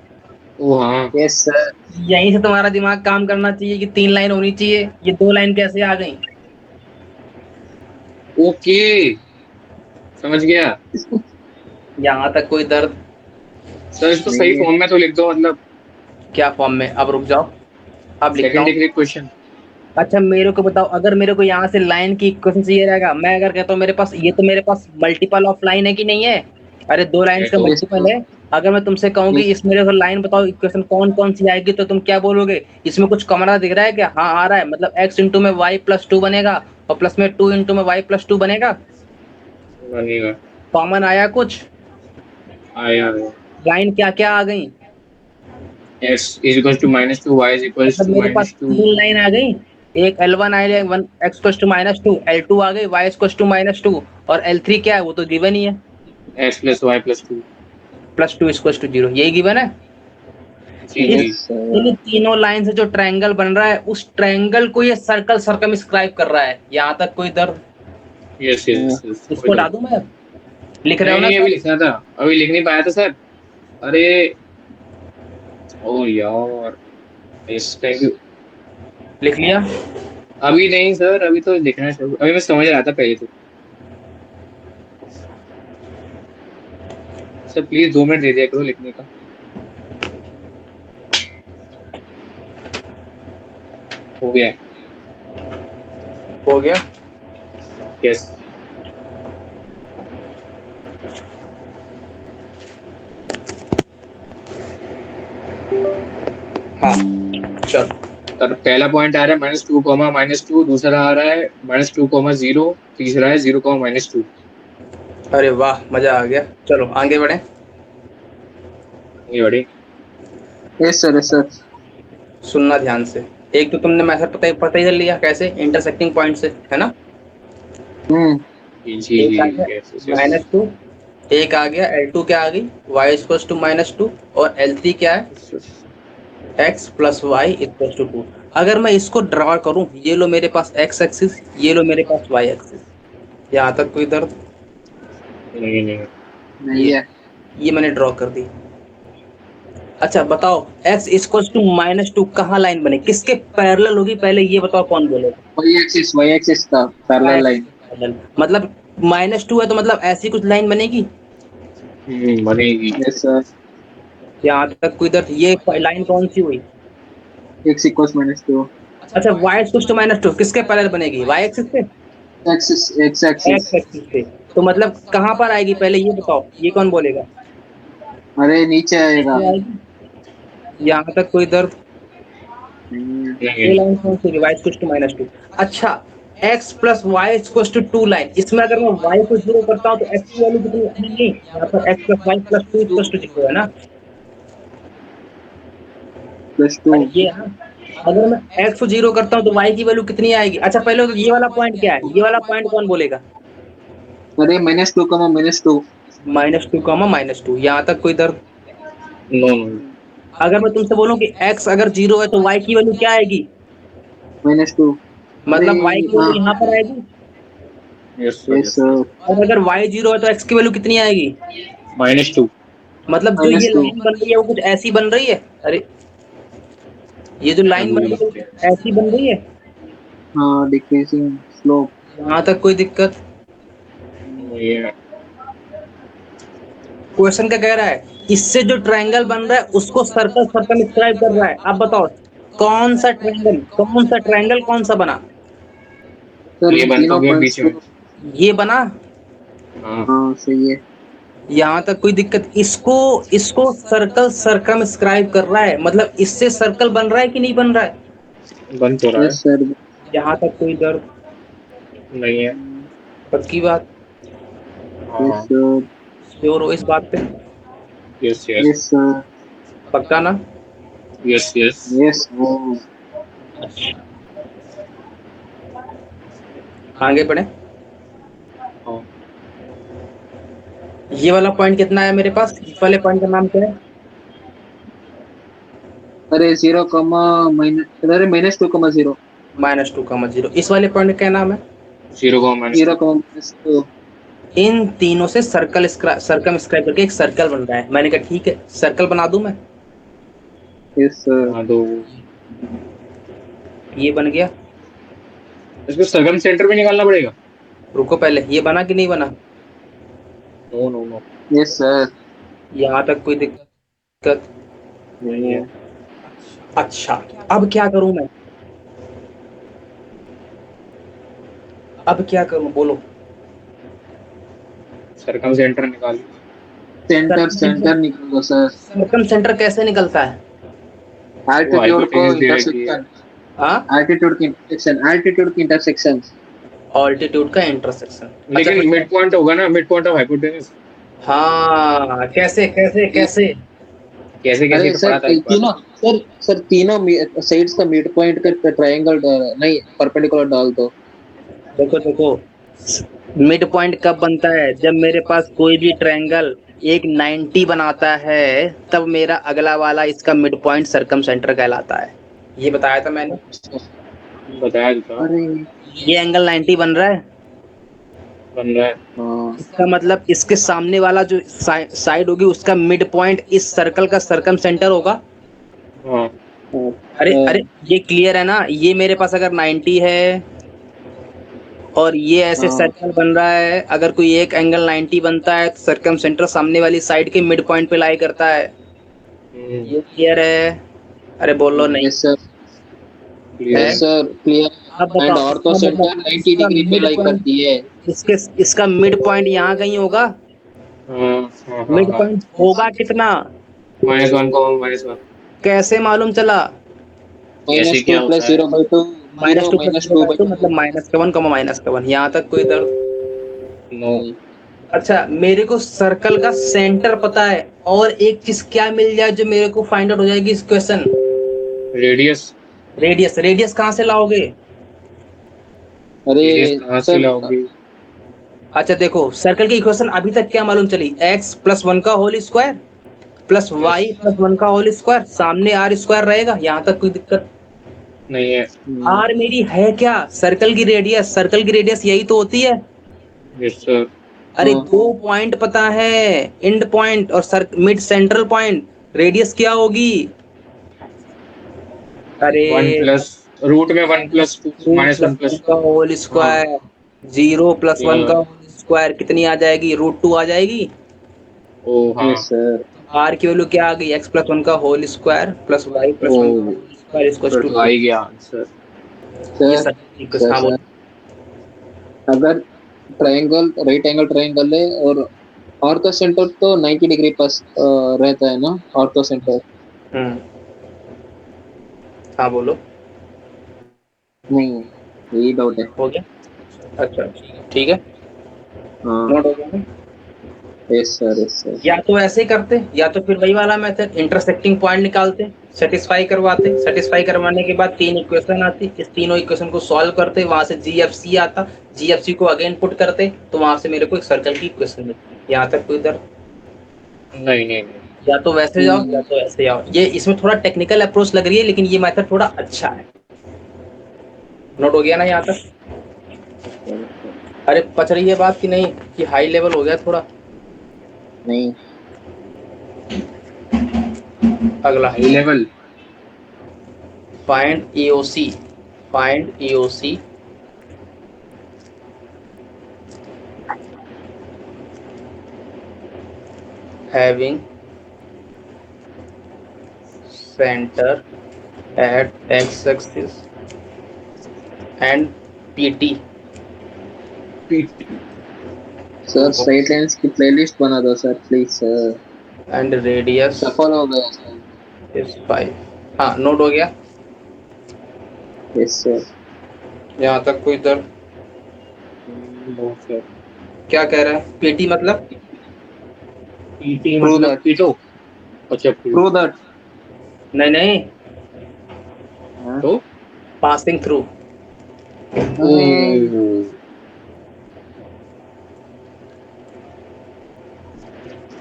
ओ हाँ, यस सर। यहीं से तुम्हारा दिमाग काम करना चाहिए कि 3 लाइन होनी चाहिए। ये 2 लाइन कैसे आ गई? ओके, समझ गया। यहाँ तक कोई दर्द? सर इसको सही नहीं है। फॉर्म में तो लिख दो, मतलब क्या फॉर्म में? अब रुक जाओ, अब लिखता सेकंड हूँ। Degree question. अच्छा मेरे को बताओ, अगर मेरे को यहाँ से लाइन की इक्वेशन चाहिए रहेगा, मैं अगर कहता हूँ मेरे पास ये, तो मेरे पास मल्टीपल ऑफ लाइन है कि नहीं है? अरे 2 लाइन्स का तो यस मल्टीपल है। अगर मैं तुमसे कहूँ कि यस। इस मेरे को लाइन बताओ, इक्वेशन कौन कौन सी आएगी, तो तुम क्या बोलोगे? इसमें कुछ कॉमन दिख रहा है क्या? हाँ आ रहा है, मतलब x इंटू में y प्लस 2 बनेगा, और प्लस में 2 इंटू में y प्लस 2 बनेगा। बनेगा। कॉमन आया कुछ? आया। लाइन क्या क्या आ गई? x is equal to -2, y is equal मतलब टू मेरे पास -2। 3 लाइन आ गई। एक L1 आ गई, one x equal to -2, L2 आ गई y इक्वल टू -2, और L3 क्या है? वो तो गिवन ही है, x plus y plus 2। Plus 2 equal to 0। यही गिवन है। जी इन जी। Yes sir. इन तीनों लाइन से जो ट्रायंगल बन रहा है, उस ट्रायंगल को ये सर्कल सर्कमस्क्राइब कर रहा है। यहाँ तक कोई दर्द? यस यस यस, कोई इसको तो। हटा दूं मैं? लिख रहे हो नहीं ना नहीं, अभी सब? लिखना था, अभी लिख नहीं पाया था सर। अरे, ओ यार, यस थैंक यू। लिख लिया? अभी नहीं सर, अभी तो लिखना है, अभी मैं समझ रहा था पहले तो। सर प्लीज 2 मिनट दे दिया करो लिखने का। हो गया। हो गया। यस। हाँ चल। सर पहला पॉइंट आ रहा है -2, दूसरा आ रहा है -2, 0, तीसरा है 0, -2। अरे वाह, मजा आ गया। चलो आगे बढ़े। ये बड़ी। Yes sir yes sir. सुनना ध्यान से। एक तो तुमने मैथड पता ही कर लिया कैसे, इंटरसेक्टिंग पॉइंट से, है ना? हम्म। जी जी एक आ जी। गया यस यस। -2, एक आ गया L2 क्या आ गई, y इक्वल टू -2, और L3 क्या है, x plus y equal to 2। अगर मैं इसको ड्रॉ करूं, ये लो मेरे पास x एक्सिस, ये लो मेरे पास y एक्सिस। यहाँ तक कोई दर्द? नहीं नहीं। नहीं ये है। ये मैंने ड्रॉ कर दी। अच्छा बताओ, x इक्वल टू -2 कहाँ लाइन बने, किसके पैरेलल होगी? पहले ये बताओ, कौन बोलेगा? वाई एक्सिस का y parallel axis line. Parallel, मतलब -2 है तो मतलब ऐसी कुछ लाइन बनेगी। बनेगी। Yes sir. यहाँ तक कोई दर्द? ये लाइन कौन सी हुई? X equals -2। अच्छा y इक्वल टू -2 किसके पैरेलल बनेगी? y एक्सिस पे, axis x axis. x axis पे। तो मतलब कहाँ पर आएगी पहले ये बताओ, ये कौन बोलेगा? अरे नीचे आएगा। ये आएगी। यहाँ तक कोई दर्द? नहीं है। ये नहीं। लाइन कौन सी? y equal to -2। अच्छा, x plus y equal to 2 line, इसमें अगर मैं y को 0 करता हूँ तो x की वैल्यू कितनी? नहीं, यहाँ पर x plus y plus 2 equal to 0 है ना। +2। अरे ये है ना। अगर मैं x को 0 करता हूँ तो y की वैल्यू कितनी आएगी? अच्छा पहले तो ये वाला पॉइंट क्या है, ये वाला पॉइंट कौन बोलेगा? अरे -2 -2। -2, यहाँ तक कोई दर्द? No no. अगर मैं तुमसे बोलूं कि x अगर 0 है तो y की वैल्यू क्या आएगी? -2। अरे मतलब y की हाँ। वैल्यू यहाँ पर आएगी। Yes sir yes yes. Sir. और अगर y 0 है तो x की वैल्यू कितनी आएगी? -2। मतलब जो ये -2। लाइन बन रही है वो कुछ ऐसी बन रही है। अरे ये जो मैं लाइन बन भूल रही है वो गया। कुछ ऐसी बन रही है। हाँ डिक्रीजिंग स्लोप। यहाँ तक कोई दिक्कत? ये क्वेश्चन क्या कह रहा है? इससे जो ट्रायंगल बन रहा है उसको सर्कल सर्कमस्क्राइब कर रहा है। अब बताओ कौन सा बना? सर ये इन बनता तीनों हुआ पॉइंट्स बीच में। को। ये बना। हाँ। हाँ सही है। यहाँ तक कोई दिक्कत? इसको इसको सर्कल सर्कमस्क्राइब कर रहा है, मतलब इससे सर्कल बन रहा है कि नहीं बन रहा है? बन तो रहा है। Yes sir. यहाँ तक कोई दर्द? नहीं है। पक्की बात? यस हाँ। सर। श्योर हो इस बात पे? Yes yes. Yes sir. पक्का ना? Yes yes. Yes sir. आगे बढ़े। हाँ। ये वाला पॉइंट कितना है मेरे पास? इस वाले पॉइंट का नाम क्या है? अरे 0 अरे -2 0। -2, 0। इस वाले पॉइंट का क्या नाम है? 0, -2। इन तीनों से सर्कल सर्कम स्क्राइब करके एक सर्कल बन रहा है। मैंने कहा ठीक है, सर्कल बना दूं मैं। Yes sir. हाँ तो ये बन गया। इसको सरकम सेंटर भी निकालना पड़ेगा। रुको पहले, ये बना कि नहीं बना? No no no, yes sir. यहाँ तक कोई दिक्कत? नहीं है। अच्छा, अब क्या करूं मैं? अब क्या करूं बोलो? सरकम सेंटर निकाल। सेंटर सर्कम सेंटर निकाल दो सर। सर्कम सेंटर कैसे निकलता है? वो एल्टीट्यूड को हाइपोटेन्यूज दे रखी है। इंटरसेक्शन। हाँ, एल्टीट्यूड की इंटरसेक्शन। ऑल्टीट्यूड का इंटरसेक्शन। अच्छा लेकिन फिर, मिड पॉइंट होगा ना, मिड पॉइंट ऑफ हाइपोटेन्यूज। हाँ, कैसे कैसे कैसे? कैसे कैसे अरे तो सर पढ़ा था एक बार। तीनों, सर तीनों साइड्स का मिड पॉइंट का ट्रायंगल नहीं परपेंडिकुलर डाल दो। देखो देखो, मिड पॉइंट कब बनता है? जब मेरे पास कोई भी ट्रायंगल एक 90 बनाता है, तब मेरा अगला वाला इसका मिड पॉइंट सर्कम सेंटर कहलाता है। ये बताया था मैंने। बताया तो था। अरे ये एंगल 90 बन रहा है, बन रहा है। हाँ इसका मतलब इसके सामने वाला जो साइड होगी उसका मिड पॉइंट इस सर्कल का सर्कम सेंटर होगा। हाँ अरे अरे, ये क्लियर है ना? ये मेरे पास अगर 90 है और ये ऐसे हाँ सर्कल बन रहा है, अगर कोई एक एंगल 90 बनता है तो सर्कम सेंटर सामने वाली साइड के मिड पॉइंट पे लाई करता है। ये क्लियर है? अरे बोलो नहीं। Yes sir. क्लियर है? यस है। सर अब क्लियर। एंड बताओ, ऑर्थो इसका सेंटर मतलब 90 इसका डिग्री पे मिड लाई पॉइंट, करती है। इसके इसका मिड पॉइंट यहाँ कहीं होगा। हाँ हाँ हाँ मिड हाँ। पॉइंट होगा कितना? -1 -1। कैसे मालूम चला? कैसे -2 क्या होता प्लस है? 0/2। Minus 0 two plus zero by two -2/2। मतलब -1 -1 यहाँ तक कोई दर्द? नो। नहीं अच्छा, मेरे को सर्कल का सेंटर पता है, और एक चीज क्या मिल जाए जो मेरे को फाइंड आउट हो जाएगी इस क्वेश्चन? रेडियस। रेडियस। रेडियस कहाँ से लाओगे? अरे रेडियस कहाँ से सर लाओगे? अच्छा देखो, सर्कल की इक्वेशन अभी तक क्या मालूम चली? x+1 का whole square plus yes. y+1 का होल स्क्वायर, सामने आर स्क्वायर रहेगा। यहाँ तक कोई दिक्कत? नहीं है। आर मेरी है क्या? सर्कल की रेडियस। सर्कल की रेडियस यही तो होती है। Yes sir. अरे दो पॉइंट पता है, एंड पॉइंट और मिड सेंट्रल पॉइंट। रेडियस क्या होगी? अरे 1 प्लस रूट में 1 + 2 2 प्लस -1 वन + का होल हाँ। स्क्वायर, 0+1 का होल स्क्वायर कितनी आ जाएगी? √2 आ जाएगी। ओ हाँ। Yes sir. आर की वैल्यू क्या आ गई? x+1 का whole square plus O y+1 का होल स्क्वायर इक्वल्स फिर टू तो आ 2। ही गया आंसर। ये सर सब कुछ सर हाँ बोल। सर अगर ट्रायंगल राइट एंगल ट्रायंगल है और ऑर्थो सेंटर तो 90 डिग्री पास रहता है ना ऑर्थो सेंटर। हम्म, हाँ बोलो। नहीं यही डाउट है। हो गया? अच्छा ठीक है, हाँ नोट हो गया ना? Yes sir yes sir. या तो ऐसे करते, या तो फिर वही वाला मेथड, इंटरसेक्टिंग पॉइंट निकालते, सेटिस्फाई करवाते। सेटिस्फाई करवाने के बाद 3 इक्वेशन आती, इस तीनों इक्वेशन को सॉल्व करते, वहां से जीएफसी आता, जीएफसी को अगेन पुट करते, तो वहां से मेरे को एक सर्कल की इक्वेशन मिलती। यहाँ तक कोई दर्द? नहीं नहीं नहीं। या तो वैसे जाओ या तो ऐसे जाओ। ये इसमें थोड़ा टेक्निकल अप्रोच लग रही है, लेकिन ये मेथड थोड़ा अच्छा है। नोट हो गया ना यहाँ तक? अरे पच रही है बात कि नहीं, कि हाई लेवल हो गया थोड़ा? नहीं अगला, high level. Find EOC। Find EOC having center at x-axis and PT sir straight lines की प्लेलिस्ट बना दो sir please sir. and radius सफल हो गया सर। is 5। हाँ, नोट हो गया? Yes sir. यहाँ तक कोई दर्द? No sir. क्या कह रहा है? PT मतलब? पीटी प्रूव मतलब दैट। पीटो। अच्छा प्रूव दैट। नहीं नहीं, तो पासिंग थ्रू। ओ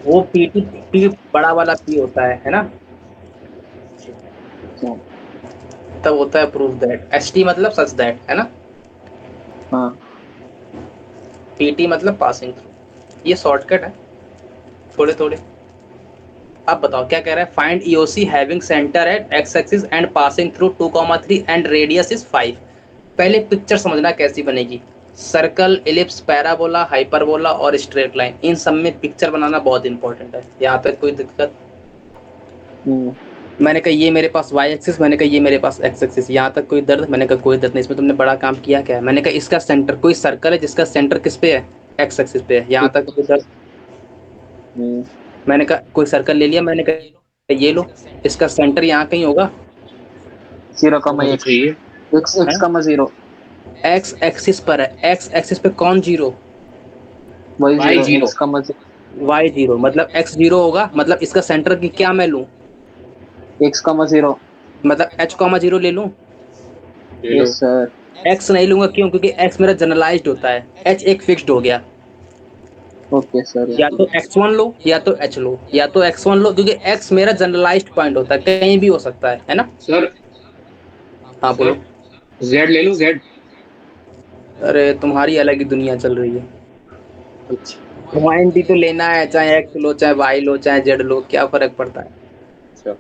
वो PT, P बड़ा वाला P होता है ना? तब होता है प्रूफ दैट। ST मतलब सच दैट, है ना? हाँ PT मतलब पासिंग थ्रू, ये शॉर्टकट है थोड़े थोड़े। अब बताओ क्या कह रहा है, find EOC having centre at x axis and passing through 2,3 and radius is 5। पहले पिक्चर समझना कैसी बनेगी। सर्कल, एलिप्स, पैराबोला, हाइपरबोला और स्ट्रेट लाइन, इन सब में पिक्चर बनाना बहुत इंपॉर्टेंट है। यहाँ तक कोई दिक्कत? मैंने कहा ये मेरे पास y एक्सिस, मैंने कहा ये मेरे पास x एक्सिस, यहाँ तक कोई दर्द? मैंने कहा कोई दर्द नहीं, इसमें तुमने बड़ा काम किया क्या है? मैंने कहा इसका सेंटर, कोई सर्कल है जिसका सेंटर किस पे है, x एक्सिस पे है, यहाँ तक कोई दर्द? मैंने कहा कोई सर्कल ले लिया, मैंने कहा ये लो, इसका सेंटर यहाँ कहीं होगा, 0,x चाहिए x x, 0 x एक्सिस पर है। x एक्सिस पे कौन zero? y y 0 0 x, 0 y zero, मतलब x जीरो होगा, मतलब इसका सेंटर की क्या मैं लूं? x, 0 मतलब h, 0 ले लूं? ले लो। Yes sir. x नहीं लूंगा, क्यों? क्योंकि x मेरा जनरलाइज्ड होता है, h एक फिक्स्ड हो गया। Okay sir. या तो x1 लो या तो h लो, या तो x1 लो, क्योंकि x मेरा जनरलाइज्ड पॉइंट होता है, कहीं भी हो सकता है ना? सर हाँ बोलो। z ले लूं, z? अरे तुम्हारी अलग ही दुनिया चल रही है। अच्छा क्वांटिटी तो लेना है, चाहे x लो, चाहे y लो, चाहे z लो, क्या फर्क पड़ता है? अच्छा।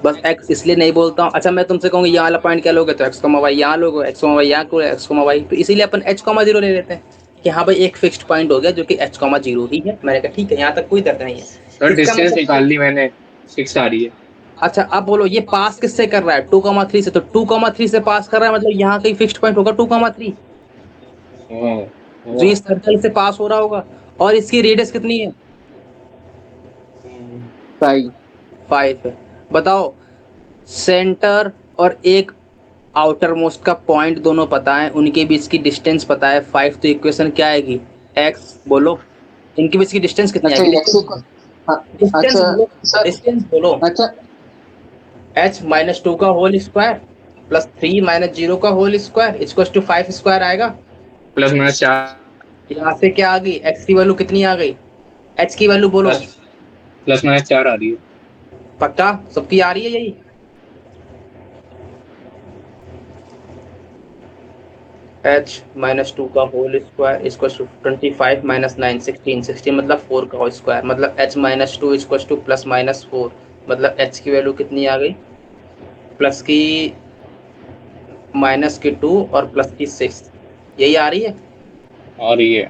बस x इसलिए नहीं बोलता हूँ। अच्छा मैं तुमसे कहूँगी यहाँ वाला पॉइंट क्या लोगे, तो x, y यहाँ लोगे, x, y यहाँ को, x, y, तो इसीलिए अपन h, 0 ले लेते हैं कि हाँ भाई एक फिक्स्ड पॉइंट हो गया जो कि h, 0 ही है। मैंने कहा ठीक है, यहाँ तक कोई दर्द नहीं है। सर इसका डिस्टेंस मतलब, निकाल ली मैंने, 6 आ रही है। अच्छा अब बोलो ये पास किससे कर रहा है? 2,3 से, तो 2,3 से पास कर रहा है, मतलब यहाँ कहीं फिक्स्ड पॉइंट होगा 2,3 जो इस सर्कल से पास हो रहा होगा। और इसकी रेडियस कितनी है? 5 5 है। बताओ सेंटर और एक आउटर मोस्ट का पॉइंट दोनों पता है, उनके बीच की डिस्टेंस पता है 5, तो इक्वेशन क्या आएगी? x, बोलो इनके बीच की डिस्टेंस कितनी अच्छा आएगी? x को डिस्टेंस अच्छा बोलो, सर। डिस्टेंस बोलो। अच्छा h - 2 का होल स्क्वायर प्लस 3 - 0 का whole square equals to 5 square आएगा। +-4 यहाँ से क्या आ गई? x की वैल्यू कितनी आ गई? h की वैल्यू बोलो। +-4 आ रही है। पक्का सबकी आ रही है यही? h - 2 का होल स्क्वायर इक्वल्स टू 25 - 9 16, 16 मतलब 4 का होल स्क्वायर, मतलब h - 2 इक्वल्स टू +-4, मतलब h की वैल्यू कितनी आ गई? प्लस की -2 और प्लस की 6, यही आ रही है। आ रही है।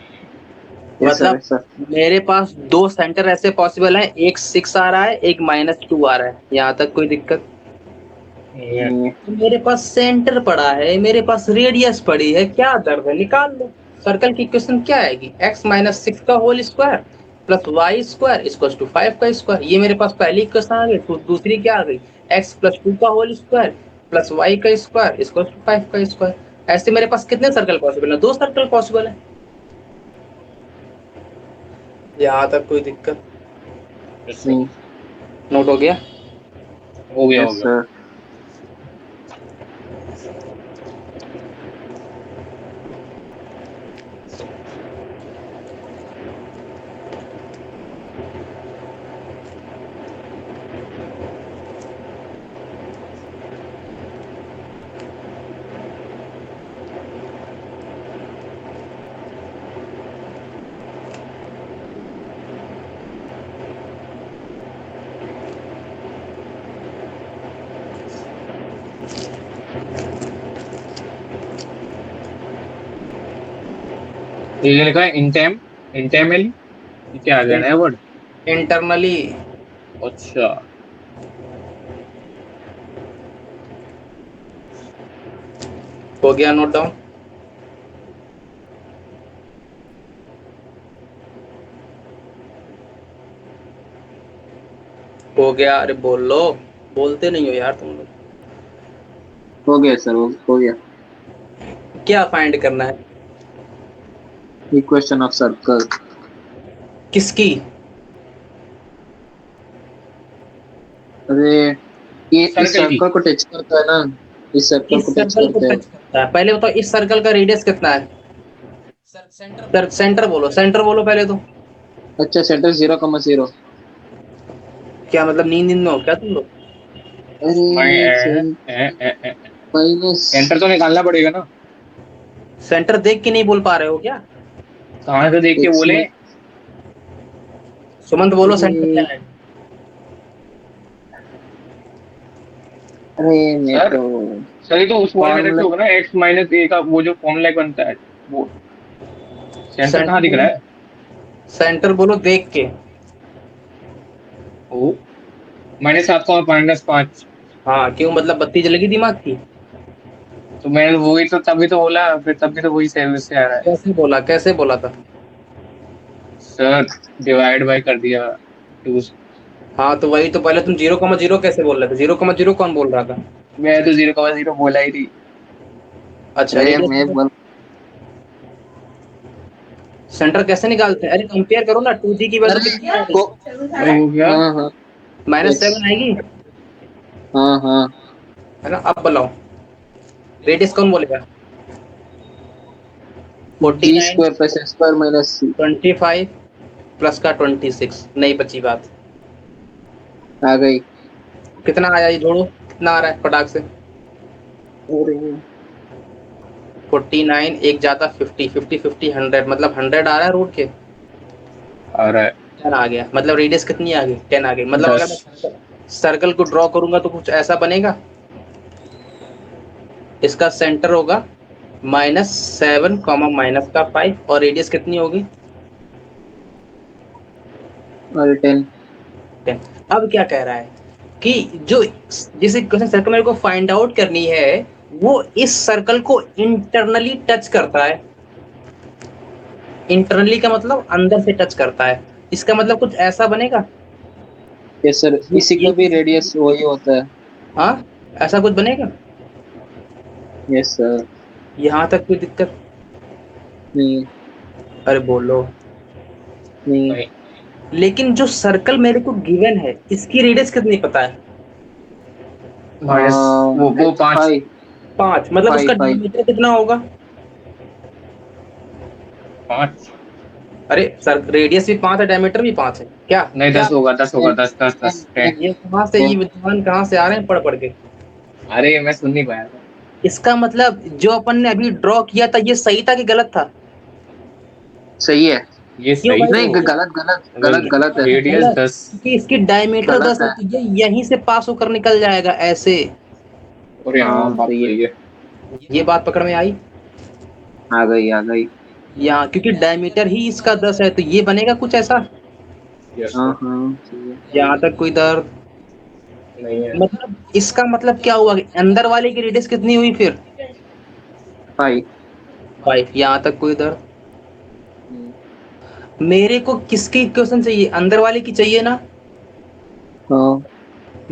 यस सर मतलब यस सर। मेरे पास दो सेंटर ऐसे पॉसिबल हैं, एक 6 आ रहा है, एक -2 आ रहा है, यहाँ तक कोई दिक्कत? मेरे पास सेंटर पड़ा है, मेरे पास रेडियस पड़ी है, क्या दर्द है? निकाल लो। सर्कल की इक्वेशन क्या आएगी? x - 6 का whole square plus y square equals to 5 का स्क्वायर, ये मेरे पास पहली इक्वेशन आ गई। तो दूसरी क्या आ गई? x + 2 का होल स्क्वायर प्लस y का स्क्वायर इक्वल्स टू 5 का स्क्वायर। ऐसे मेरे पास कितने सर्कल पॉसिबल है? 2 सर्कल पॉसिबल है। यहाँ तक कोई दिक्कत? नोट हो गया? हो गया, हो यस गया। सर। ये लिखा है इंटेमल, ये क्या आ गया नया वर्ड? इंटरनली। अच्छा हो गया नोट डाउन? हो गया? अरे बोल लो, बोलते नहीं हो यार तुम लोग। हो गया सर, हो गया। क्या फाइंड करना है? Equation of circle. किसकी? अरे ये इस सर्कल की। सर्कल को टच करता है ना, इस सर्कल इस को टच सर्कल को करता है। टच करता है। पहले बताओ इस सर्कल का रेडियस कितना है? सेंटर बोलो, सेंटर बोलो पहले तो। अच्छा सेंटर 0,0। क्या मतलब नींद नींद में हो क्या तुम लोग? अरे माइनस। सेंटर तो निकालना पड़ेगा ना। सेंटर देख के नहीं बोल पा रहे हो क्या? कहाँ से देख के एक बोले? सुमंत बोलो अरे सेंटर क्या है? अरे मैं सर तो सर ये तो उस वाले मेथड से फॉर्मूला होगा ना, x माइनस ए का वो जो फॉर्मूला बनता है वो। सेंटर सेंटर कहाँ दिख रहा बोलो, है? सेंटर बोलो देख के। ओ -7 माइनस 5। हाँ क्यों, मतलब बत्ती जलेगी दिमाग की? तो मैंने वही तो तभी तो बोला, फिर तभी तो वही सेव से आ रहा है। कैसे बोला, कैसे बोला था? सर डिवाइड बाय कर दिया 2। हाँ तो वही तो, पहले तुम 0,0 कैसे बोल रहे थे? 0,0 कौन बोल रहा था? मैं तो 0,0 बोला ही नहीं। अच्छा अरे रेडियस मैं बोल सेंटर कैसे निकालते हैं? अरे कंपेयर करो ना, 2G की वैल्यू अरे कितनी आएगी? को अरे हो गया। हाँ हाँ -7 एक्स आएगी, हाँ हाँ है ना? अब बताओ रेडियस कौन बोलेगा? जी 49, square plus x square minus C 25 plus का 26, नहीं बची बात। आ गई। कितना आया ये जोड़ो, कितना आ रहा है फटाक से? अरे 49, एक ज्यादा 50, 50 50 100, मतलब 100 आ रहा है रूट के। आ रहा है 10 आ गया, मतलब रेडियस कितनी आ गई? 10 आ गई। मतलब अगर 10। मैं सर्कल को ड्रॉ करूंगा तो कुछ ऐसा बनेगा, इसका सेंटर होगा -7 माइनस का 5, और रेडियस कितनी होगी? और 10 10। अब क्या कह रहा है कि जो जिस इक्वेशन सर्कल मेरे को फाइंड आउट करनी है, वो इस सर्कल को इंटरनली टच करता है। इंटरनली का मतलब अंदर से टच करता है, इसका मतलब कुछ ऐसा बनेगा। यस सर, इसी ये का भी रेडियस वही होता है। हाँ, ऐसा कुछ बनेगा। Yes sir. यहाँ तक कोई दिक्कत? नहीं अरे बोलो। नहीं नहीं लेकिन जो सर्कल मेरे को गिवन है, इसकी रेडियस कितनी पता है? माइनस वो 5। 5 5, मतलब 5 उसका 5 डायमीटर कितना होगा? 5 अरे सर रेडियस भी 5 है, डायमीटर भी 5 है, क्या नहीं, क्या? 10 होगा, 10 होगा, 10 10 10 10 10। ये कहाँ से, ये 10 विद्वान कहाँ से आ रहे हैं पढ़ पढ़ के? अरे मैं सुन नहीं पाया था। इसका मतलब जो अपन ने अभी ड्रॉ किया था, ये सही था कि गलत था? सही है। ये क्यों सही भाई? नहीं तो गलत गलत गलत गलत है। रेडियस गलत, 10। क्योंकि इसकी डायमीटर गलत 10 है, है। तो ये यहीं से पास होकर निकल जाएगा ऐसे। और यहाँ हाँ बात सही है। सही है। ये बात पकड़ में आई? आ गई आ गई। यहाँ क्योंकि डायमीटर ही इसका 10 है, तो ये बनेगा कुछ ऐसा। यस हाँ सर। हाँ सही है। यहाँ तक कोई दर्द? नहीं है। मतलब इसका मतलब क्या हुआ कि अंदर वाले की रेडियस कितनी हुई फिर? 5 5। यहाँ तक कोई दर्द? मेरे को किसकी इक्वेशन चाहिए? अंदर वाले की चाहिए ना? हाँ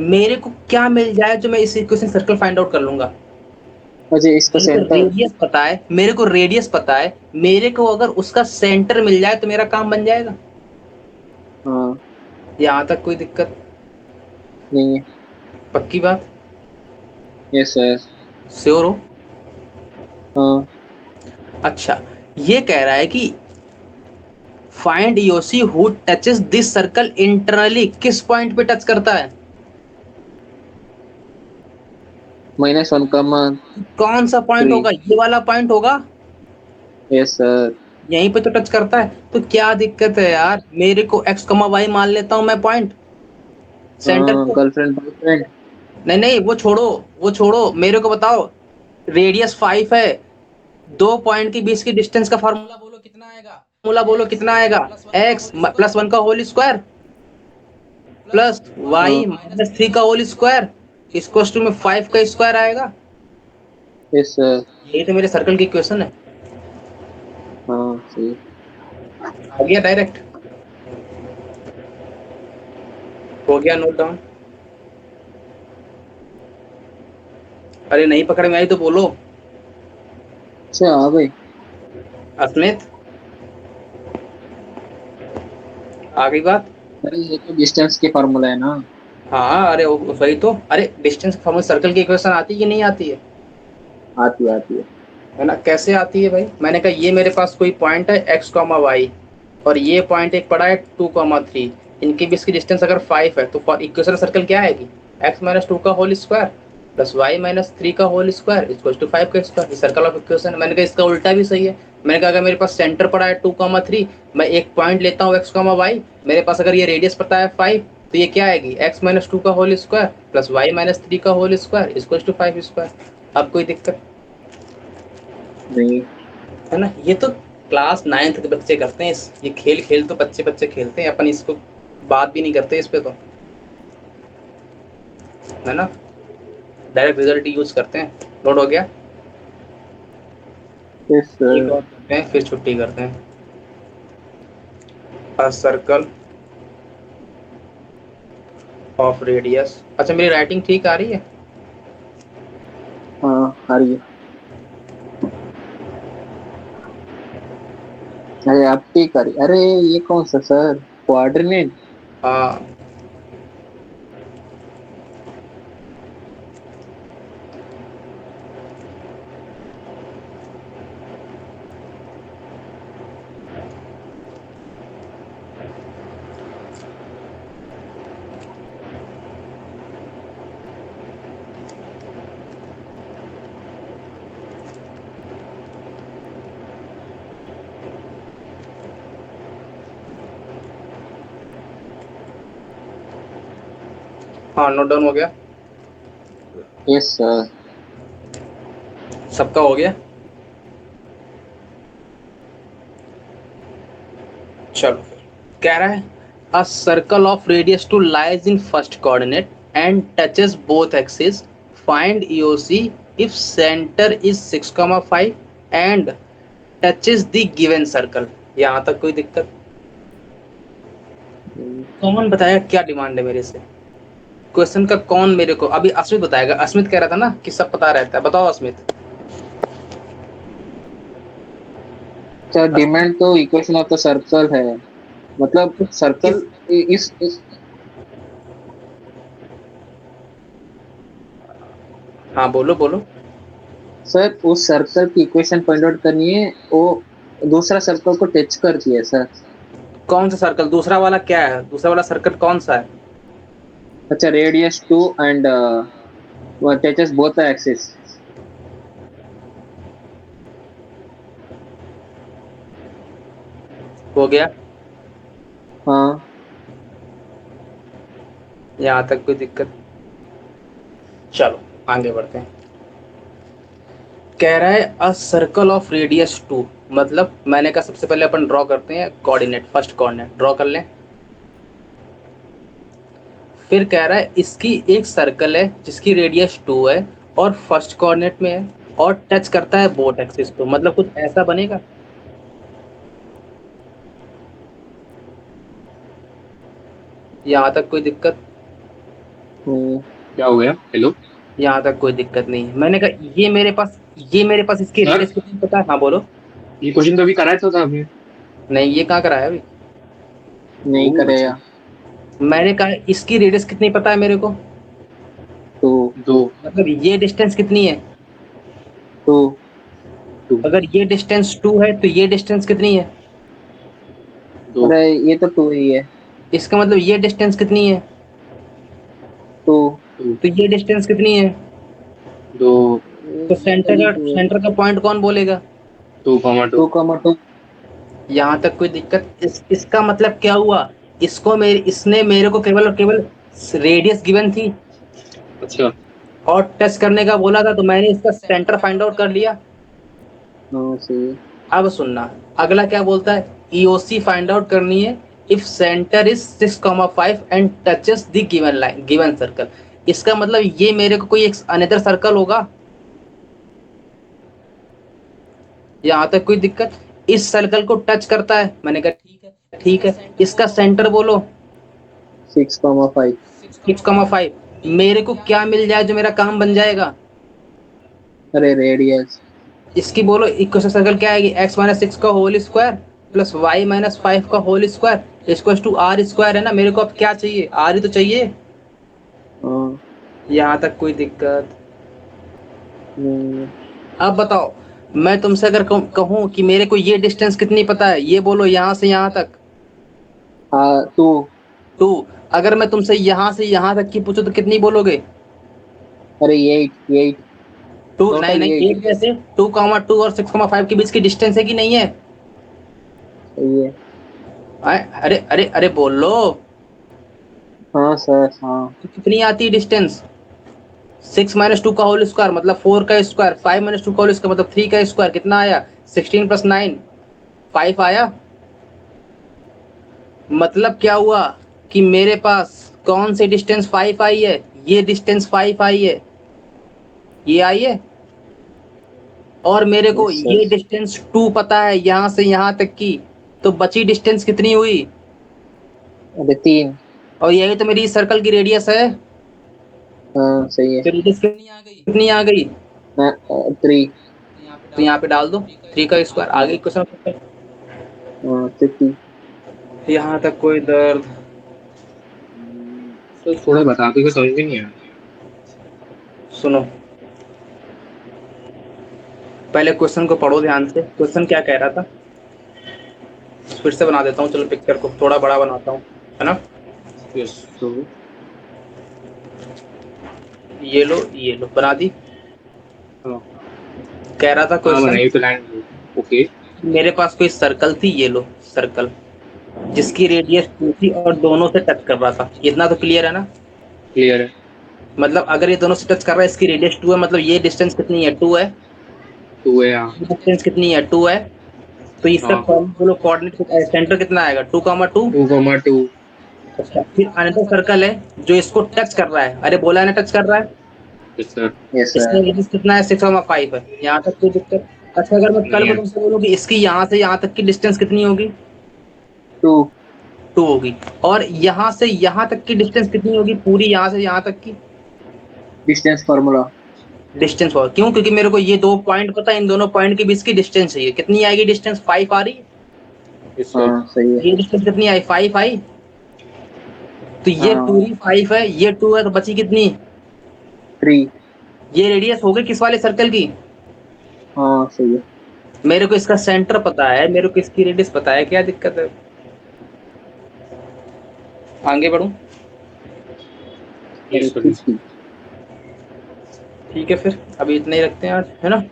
मेरे को क्या मिल जाए जो मैं इस इक्वेशन सर्कल फाइंड आउट कर लूंगा? अच्छा इसका मेरे को सेंटर। रेडियस पता है, मेरे को रेडियस पता है, मेरे को अगर उसका सेंटर मिल जाए तो मेरा काम बन जाएगा। हाँ यहाँ तक कोई दिक्कत? नहीं है। पक्की बात? Yes sir. श्योर हो? हाँ अच्छा, ये कह रहा है कि find योसी who touches this circle internally, किस पॉइंट पे टच करता है? -1 कौन सा पॉइंट 3। होगा? ये वाला पॉइंट होगा, यस सर। यहीं पे तो टच करता है। तो क्या दिक्कत है यार, मेरे को x, y मान लेता हूं मैं पॉइंट, सेंटर हाँ को। Girlfriend boyfriend. नहीं नहीं, वो छोड़ो, वो छोड़ो, मेरे को बताओ रेडियस 5 है, दो पॉइंट के बीच की डिस्टेंस का फार्मूला बोलो कितना आएगा? फार्मूला बोलो कितना आएगा? x +1 का होल स्क्वायर प्लस हाँ y -3 का होल स्क्वायर इक्वल्स टू में 5 का स्क्वायर आएगा। Yes sir. यही तो मेरे सर्कल की इक्वेशन है। हाँ सही। आ गया डायरेक्ट, हो गया नोट डाउन? अरे नहीं पकड़ में आई तो बोलो। अच्छा आ गई। अस्मित, आ गई बात? अरे ये तो डिस्टेंस के फार्मूला है ना। हाँ अरे वही तो, अरे डिस्टेंस फॉर्मूला सर्कल की इक्वेशन आती है कि नहीं आती आती है। है ना? कैसे आती है भाई? मैंने कहा ये मेरे पास कोई पॉइंट है x, y, और ये पॉइंट एक पड़ा है 2, 3, इनके बीच की डिस्टेंस अगर 5 है तो इक्वेशन सर्कल क्या आएगी? x -2 का होल स्क्वायर प्लस y -3 का होल स्क्वायर इक्वल टू 5 का स्क्वायर। Circle of equation. मैंने कहा इसका उल्टा भी सही है, मैंने कहा अगर मेरे पास सेंटर पड़ा है 2,3, मैं एक पॉइंट लेता हूँ x, y, मेरे पास अगर ये रेडियस पता है 5, तो ये क्या आएगी x-2 का होल स्क्वायर प्लस y-3 का whole square equal to 5 square. अब कोई दिक्कत नहीं। है ना? ये तो क्लास 9th के बच्चे करते हैं ये खेल खेल तो बच्चे बच्चे खेलते हैं, अपन इसको बात भी नहीं करते इस पे तो, है ना? डायरेक्ट रिजल्ट यूज करते हैं। लोड हो गया, यस एक सर। और करते हैं फिर छुट्टी करते हैं। अ सर्कल ऑफ रेडियस, अच्छा मेरी राइटिंग ठीक आ रही है? हाँ आ रही है। अरे आप ठीक आ रही। अरे ये कौन सा सर, कोऑर्डिनेट? हाँ हाँ, नोट डाउन हो गया, यस सर। सबका हो गया। चलो फिर कह रहा है a circle of radius two lies in first coordinate and touches both axis, find EOC if center is 6,5 and touches the given circle. यहाँ तक कोई दिक्कत? कौन बताएगा क्या डिमांड है मेरे से? क्वेश्चन का कौन मेरे को अभी अस्मित बताएगा। अस्मित कह रहा था ना कि सब पता रहता है, बताओ अस्मित। सर डिमांड तो इक्वेशन ऑफ द सर्कल है, मतलब सर्कल किस इस हाँ बोलो बोलो। सर उस सर्कल की इक्वेशन फाइंड आउट करनी है, वो दूसरा सर्कल को टच करती है सर। कौन सा सर्कल? दूसरा वाला क्या है? दूसरा वाला सर्कल कौन सा है? अच्छा, radius 2 and touches both the axis. हो गया, हाँ। यहाँ तक कोई दिक्कत? चलो आगे बढ़ते हैं। कह रहा है अ सर्कल ऑफ रेडियस 2, मतलब मैंने कहा सबसे पहले अपन ड्रॉ करते हैं कोऑर्डिनेट, फर्स्ट कोऑर्डिनेट ड्रॉ कर लें। फिर कह रहा है इसकी एक सर्कल है जिसकी रेडियस 2 है और फर्स्ट कोऑर्डिनेट में है और टच करता है बोथ एक्सिस को, मतलब कुछ ऐसा बनेगा। यहाँ तक कोई दिक्कत? क्या हो गया? हेलो यहाँ तक कोई दिक्कत नहीं है। मैंने कहा ये मेरे पास इसकी सर, रेडियस कितनी पता है? हाँ बोलो। ये क्वेश्चन तो अभी कराया था आपने। नहीं, ये कहाँ कराया अभी? नहीं अच्छा, करेगा। मैंने कहा इसकी रेडियस कितनी पता है मेरे को, टू। दो। मतलब ये डिस्टेंस कितनी है? टू। टू। अगर ये डिस्टेंस 2 है तो ये डिस्टेंस कितनी है? दो। अरे ये तो टू ही है। इसका मतलब ये डिस्टेंस कितनी है? टू। टू। तो ये डिस्टेंस कितनी है? दो। तो ये भी टू है। सेंटर का पॉइंट कौन बोलेगा? 2,2। 2,2। यहाँ तक कोई दिक्कत? इसका मतलब क्या हुआ? इसने मेरे को केवल और केवल रेडियस गिवन थी अच्छा। और टच करने का बोला था, तो मैंने इसका सेंटर फाइंड आउट कर लिया। हाँ सही है। अब सुनना, अगला क्या बोलता है? ईओसी फाइंड आउट करनी है if center is 6,5 and touches the given line given circle. इसका मतलब ये मेरे को कोई एक अनदर सर्कल होगा। यहाँ तक कोई दिक्कत? इस सर्कल को टच करता है, मैंने कहा ठीक है ठीक है। इसका सेंटर बोलो 6,5। 6,5। मेरे को क्या मिल जाए जो मेरा काम बन जाएगा? अरे रेडियस। इसकी बोलो इक्वेशन सर्कल क्या आएगी? x-6 का होल स्क्वायर प्लस y-5 का whole square equal to r square, है ना? मेरे को अब क्या चाहिए? आर ही तो चाहिए। हाँ। यहाँ तक कोई दिक्कत? नहीं। अब बताओ, मैं तुमसे अगर कहूँ कि मेरे को ये डिस्टेंस कितनी पता है, ये बोलो यहाँ से यहाँ तक। हाँ टू। 2। अगर मैं तुमसे यहाँ से यहाँ तक की पूछूं तो कितनी बोलोगे? अरे 8 8। टू Total नहीं नहीं, ये एक जैसे 2,2 और 6,5 के बीच की डिस्टेंस है कि नहीं है? सही है। अरे अरे अरे बोल लो। हाँ सर, हाँ। तो कितनी आती है डिस्टेंस? 6 - 2 का होल स्क्वायर मतलब 4 का स्क्वायर, 5 - 2 का होल स्क्वायर मतलब 3 का स्क्वायर, कितना आया? 16 + 9 5 आया। मतलब क्या हुआ कि मेरे पास कौन सी डिस्टेंस 5 आई है? ये डिस्टेंस 5 आई है, ये आई है। और मेरे को यस सर। ये डिस्टेंस 2 पता है यहाँ से यहाँ तक की, तो बची डिस्टेंस कितनी हुई? अबे 3। और यही तो मेरी सर्कल की रेडियस है। हाँ सही है। तो रेडियस कितनी आ गई? कितनी आ गई? 3। तो यहाँ पे डाल दो 3 का स्क्वायर। आगे क्वेश्चन। हाँ 50। यहाँ तक कोई दर्द? तो थोड़ा बता दो, समझ में नहीं आया। सुनो, पहले क्वेश्चन को पढ़ो ध्यान से। क्वेश्चन क्या कह रहा था? फिर से बना देता हूँ, चलो पिक्चर को थोड़ा बड़ा बनाता हूँ, है ना? यस। तो ये लो बना दी। हाँ कह रहा था हाँ, क्वेश्चन, बनाई तो लैंड। ओके। मेरे पास कोई सर्कल थी, ये लो सर्कल, जिसकी रेडियस 2 थी और दोनों से टच कर रहा था। इतना तो क्लियर है ना? क्लियर है। मतलब अगर ये दोनों से टच कर रहा है, इसकी रेडियस 2 है, मतलब ये डिस्टेंस कितनी है? 2 है। टू है, हाँ। ये डिस्टेंस कितनी है? 2 है। तो इसका हाँ। बोलो कोऑर्डिनेट सेंटर कितना आएगा? 2,2। 2,2। अच्छा, फिर अनदर सर्कल है जो इसको टच कर रहा है। अरे बोला है ना, टच कर रहा है। Yes sir. यस इसका सर। रेडियस कितना है? 6,5 है। यहाँ तक कोई दिक्कत? अच्छा, अगर मैं कल नहीं को है। तुमसे बोलूँ कि इसकी यहाँ से यहाँ तक की डिस्टेंस कितनी होगी? 2। 2 होगी। और यहाँ से यहाँ तक की डिस्टेंस कितनी होगी? पूरी यहाँ से यहाँ तक की डिस्टेंस फार्मूला। डिस्टेंस होगा। क्यों? क्योंकि मेरे को ये 2 पॉइंट पता है, इन दोनों पॉइंट के बीच की डिस्टेंस चाहिए। कितनी आएगी डिस्टेंस? 5 आ रही है। Yes sir. हाँ सही है। ये डिस्टेंस कितनी आई? 5 आई। तो ये हाँ पूरी 5 है, ये 2 है, तो बची कितनी? 3। ये रेडियस हो गई किस वाले सर्कल की? हाँ सही है। मेरे को इसका सेंटर पता है, मेरे को इसकी रेडियस पता है, क्या दिक्कत है? आगे बढ़ूं? अरे यस सर। 50। ठीक है, फिर अभी इतना ही रखते हैं आज, है ना?